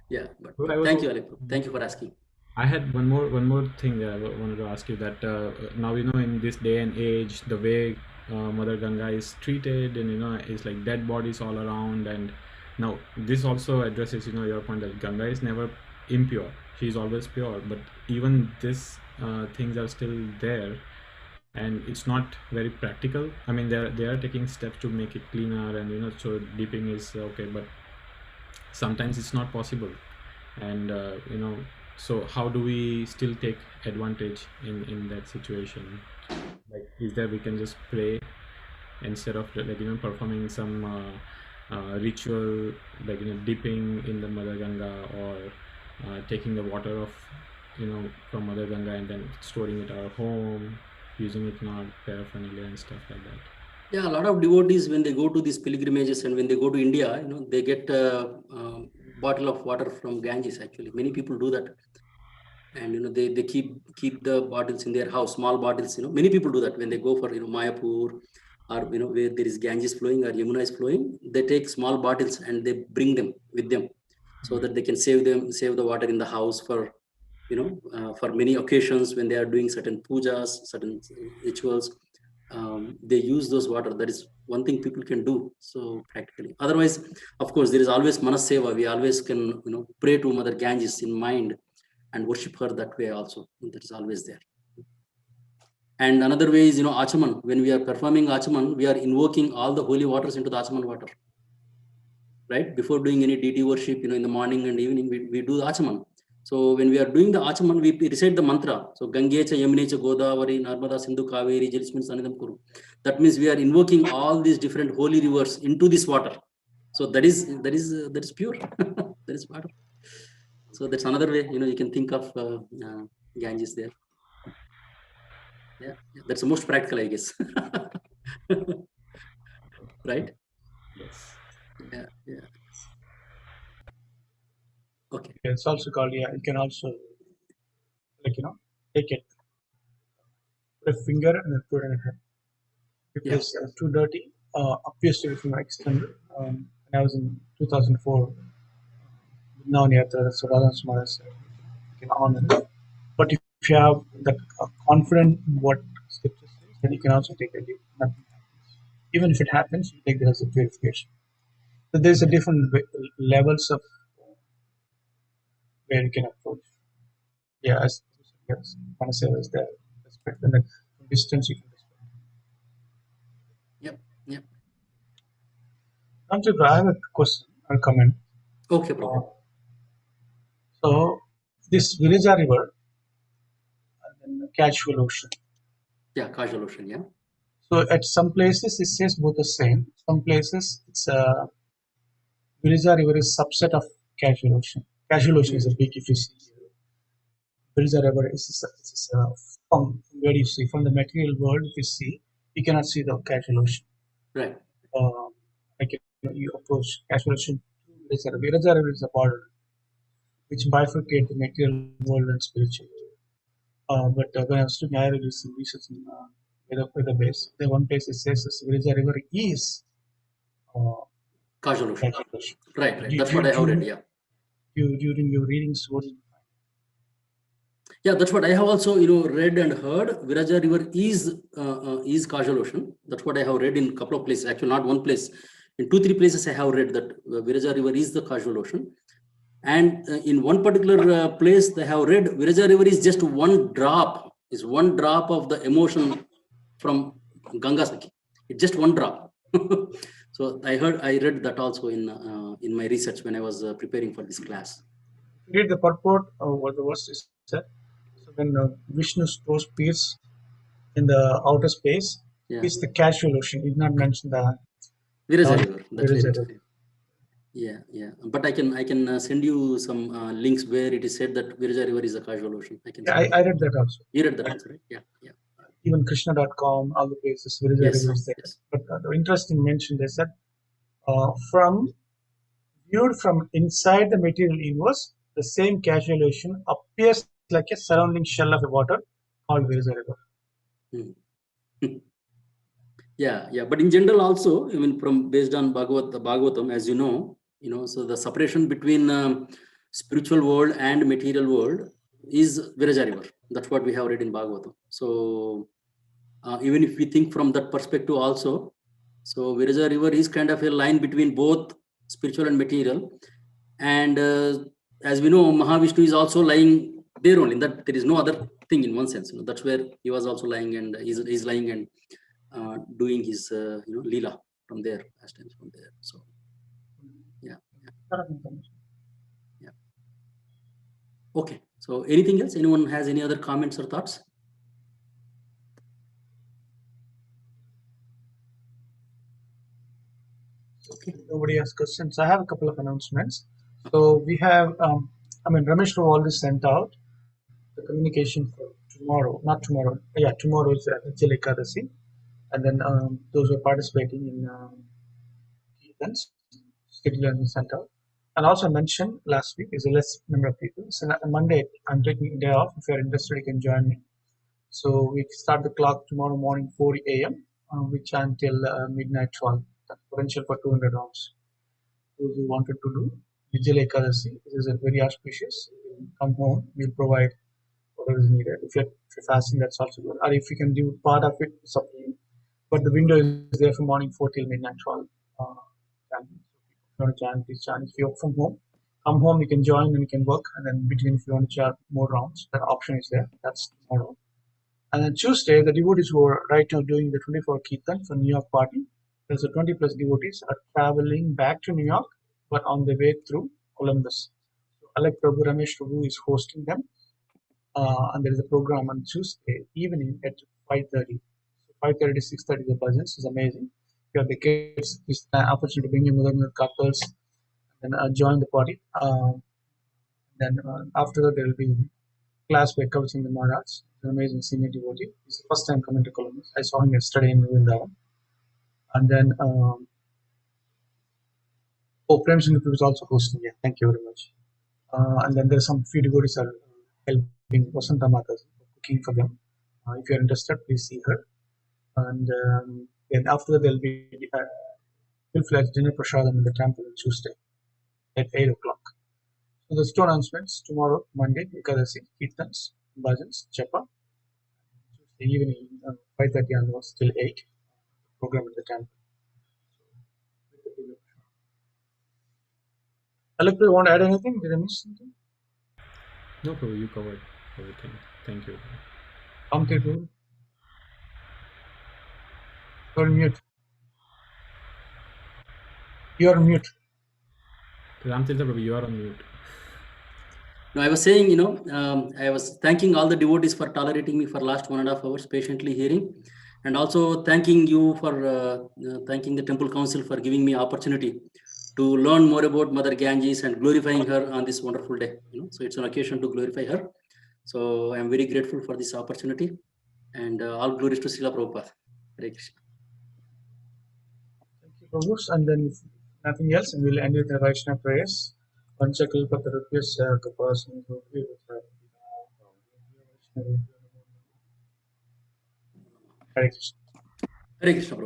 Yeah, Well, I but was thank you, Alec. Thank you for asking. I had one more thing that I wanted to ask you, that now in this day and age, the way Mother Ganga is treated, and it's like dead bodies all around. And now this also addresses your point that Ganga is never impure; she's always pure. But even this things are still there, and it's not very practical. I mean, they are taking steps to make it cleaner, and so dipping is okay, but sometimes it's not possible. And so how do we still take advantage in that situation? Like, is there we can just pray instead of like performing some ritual, like dipping in the Mother Ganga, or taking the water of from Mother Ganga and then storing it at our home, using it in our paraphernalia and stuff like that? Yeah, a lot of devotees, when they go to these pilgrimages and when they go to India, they get a bottle of water from Ganges. Actually, many people do that, and they keep the bottles in their house, small bottles. Many people do that when they go for Mayapur, or where there is Ganges flowing or Yamuna is flowing. They take small bottles and they bring them with them, so that they can save the water in the house for many occasions when they are doing certain pujas, certain rituals. They use those water. That is one thing people can do. So practically, otherwise, of course, there is always manaseva. We always can pray to Mother Ganges in mind and worship her that way also. That is always there. And another way is achaman. When we are performing achaman, we are invoking all the holy waters into the achaman water. Right, before doing any deity worship, in the morning and evening, we do the achaman. So when we are doing the Achaman, we recite the mantra. So Gangecha, Yamunecha, Godavari, Narmada, Sindhu, Kaveri, Jalismin, Sanidam Kuru. That means we are invoking all these different holy rivers into this water. So that is pure. That is water. So that's another way, you can think of Ganges there. Yeah, that's the most practical, I guess. Right? Yes. Yeah. Okay. It's also called, you can also, take it, put a finger and then put it in a head. If it's too dirty, obviously if you extend it, when I was in 2004, now near the Suradan Smaras, you can honor it. But if you have that confident in what scripture says, then you can also take a leap. Nothing happens. Even if it happens, you take it as a purification. So there's a different levels of where you can approach. Yeah, as yes, Manaseva is there. Respect, and then from distance you can respect. Yep. Ramchundra, I have a question or comment. Okay, bro. So this Virija River and then Casual Ocean. Yeah, Casual Ocean, yeah. So at some places it says both the same. Some places it's Virija River is subset of Casual Ocean. Casual Ocean is a big, if you see. Virija River is from where you see from the material world. If you see, you cannot see the Casual Ocean. Right. You approach Casual Ocean. Virija River is a border which bifurcate the material world and spiritual. But when I was doing higher research in weather base, the one place it says the Virija River is Casual Ocean. Casual Ocean. Right. That's what I have read, yeah. During your readings, what? Yeah, that's what I have also read and heard. Viraja River is Casual Ocean. That's what I have read in a couple of places. Actually, not one place. In 2-3 places, I have read that Viraja River is the Casual Ocean. And in one particular place, they have read Viraja River is just one drop. Is one drop of the emotion from Ganga Sakhi. It's just one drop. So I read that also in my research when I was preparing for this class. Read the purport of what the verse is said. So when Vishnu stores peace in the outer space, it's the Casual Ocean. It did not mention the Viraja River. That's Virija very yeah. But I can send you some links where it is said that Viraja River is a Casual Ocean. I read that also. You read that also, right? Yeah. Even Krishna.com, all the places, Virija River is there. Yes. But the interesting mention they said, viewed from inside the material universe, the same Casual Ocean appears like a surrounding shell of water called Virija River. Yeah. But in general also, from based on Bhagavatam, as you know, so the separation between spiritual world and material world is Viraja River. That's what we have read in Bhagavatam. So even if we think from that perspective also, so Viraja River is kind of a line between both spiritual and material. And as we know, Mahavishnu is also lying there only. That there is no other thing in one sense. That's where he was also lying, and he's lying and doing his Leela from there, pastimes from there. So yeah. Okay. So anything else? Anyone has any other comments or thoughts? Okay. Nobody has questions. I have a couple of announcements. So we have, Ramesh already sent out the communication for tomorrow. Not tomorrow. Yeah, tomorrow is Jal Ekadasi. And then those who are participating in events, scheduled sent out. And also mentioned last week is a less number of people. So on Monday, I'm taking a day off. If you're interested, you can join me. So we start the clock tomorrow morning 4 a.m. Which until midnight 12. That's potential for 200 rounds. Those who wanted to do Vijay Ekadasi, this is a very auspicious. Come home, we'll provide whatever is needed. If you're fasting, that's also good. Or if you can do part of it, it's up to you. But the window is there from morning 4 till midnight 12. If you want to chant, please chant. If you're from home, come home, you can join and you can work. And then between, if you want to chant more rounds, that option is there. That's tomorrow. And then Tuesday, the devotees who are right now doing the 24 Kirtan for New York party, there's a 20+ devotees are traveling back to New York, but on the way through Columbus. So Alek Prabhu Ramesh Prabhu is hosting them, and there is a program on Tuesday evening at 5:30. 5:30 to 6:30 the bhajans is amazing. If you have the kids, it's an opportunity to bring your mother couples and join the party. Then after that there will be class by Kavachandra Maharaj, an amazing senior devotee. It's the first time coming to Columbus. I saw him yesterday in Vrindavan. And then Prem Singh is also hosting. Yeah, thank you very much. And then there's some few devotees are helping Vasanta Mata cooking for them. If you're interested, please see her. And then after that there'll be full-fledged dinner prasadam in the temple on Tuesday at 8 o'clock. So there's two announcements tomorrow, Monday, Ekadasi, Kirtans, Bhajans, Japa. Tuesday evening, 5:30 onwards till 8, program at the temple. Alek, you want to add anything? Did I miss something? No, Prabhu, you covered everything. Thank you. Ramatirtha, you're on mute. You're on mute. Ramatirtha Prabhu, you are on mute. No, I was saying, I was thanking all the devotees for tolerating me for last 1.5 hours, patiently hearing, and also thanking you for thanking the Temple Council for giving me opportunity to learn more about Mother Ganges and glorifying her on this wonderful day. So it's an occasion to glorify her. So I'm very grateful for this opportunity, and all glories to Srila Prabhupada. Hare Krishna. Thank you, Prabhu. And then if nothing else, and we'll end with the Vaishnava prayers. Panchakalpatarupyasya kapasana Hare Krishna. Hare Krishna.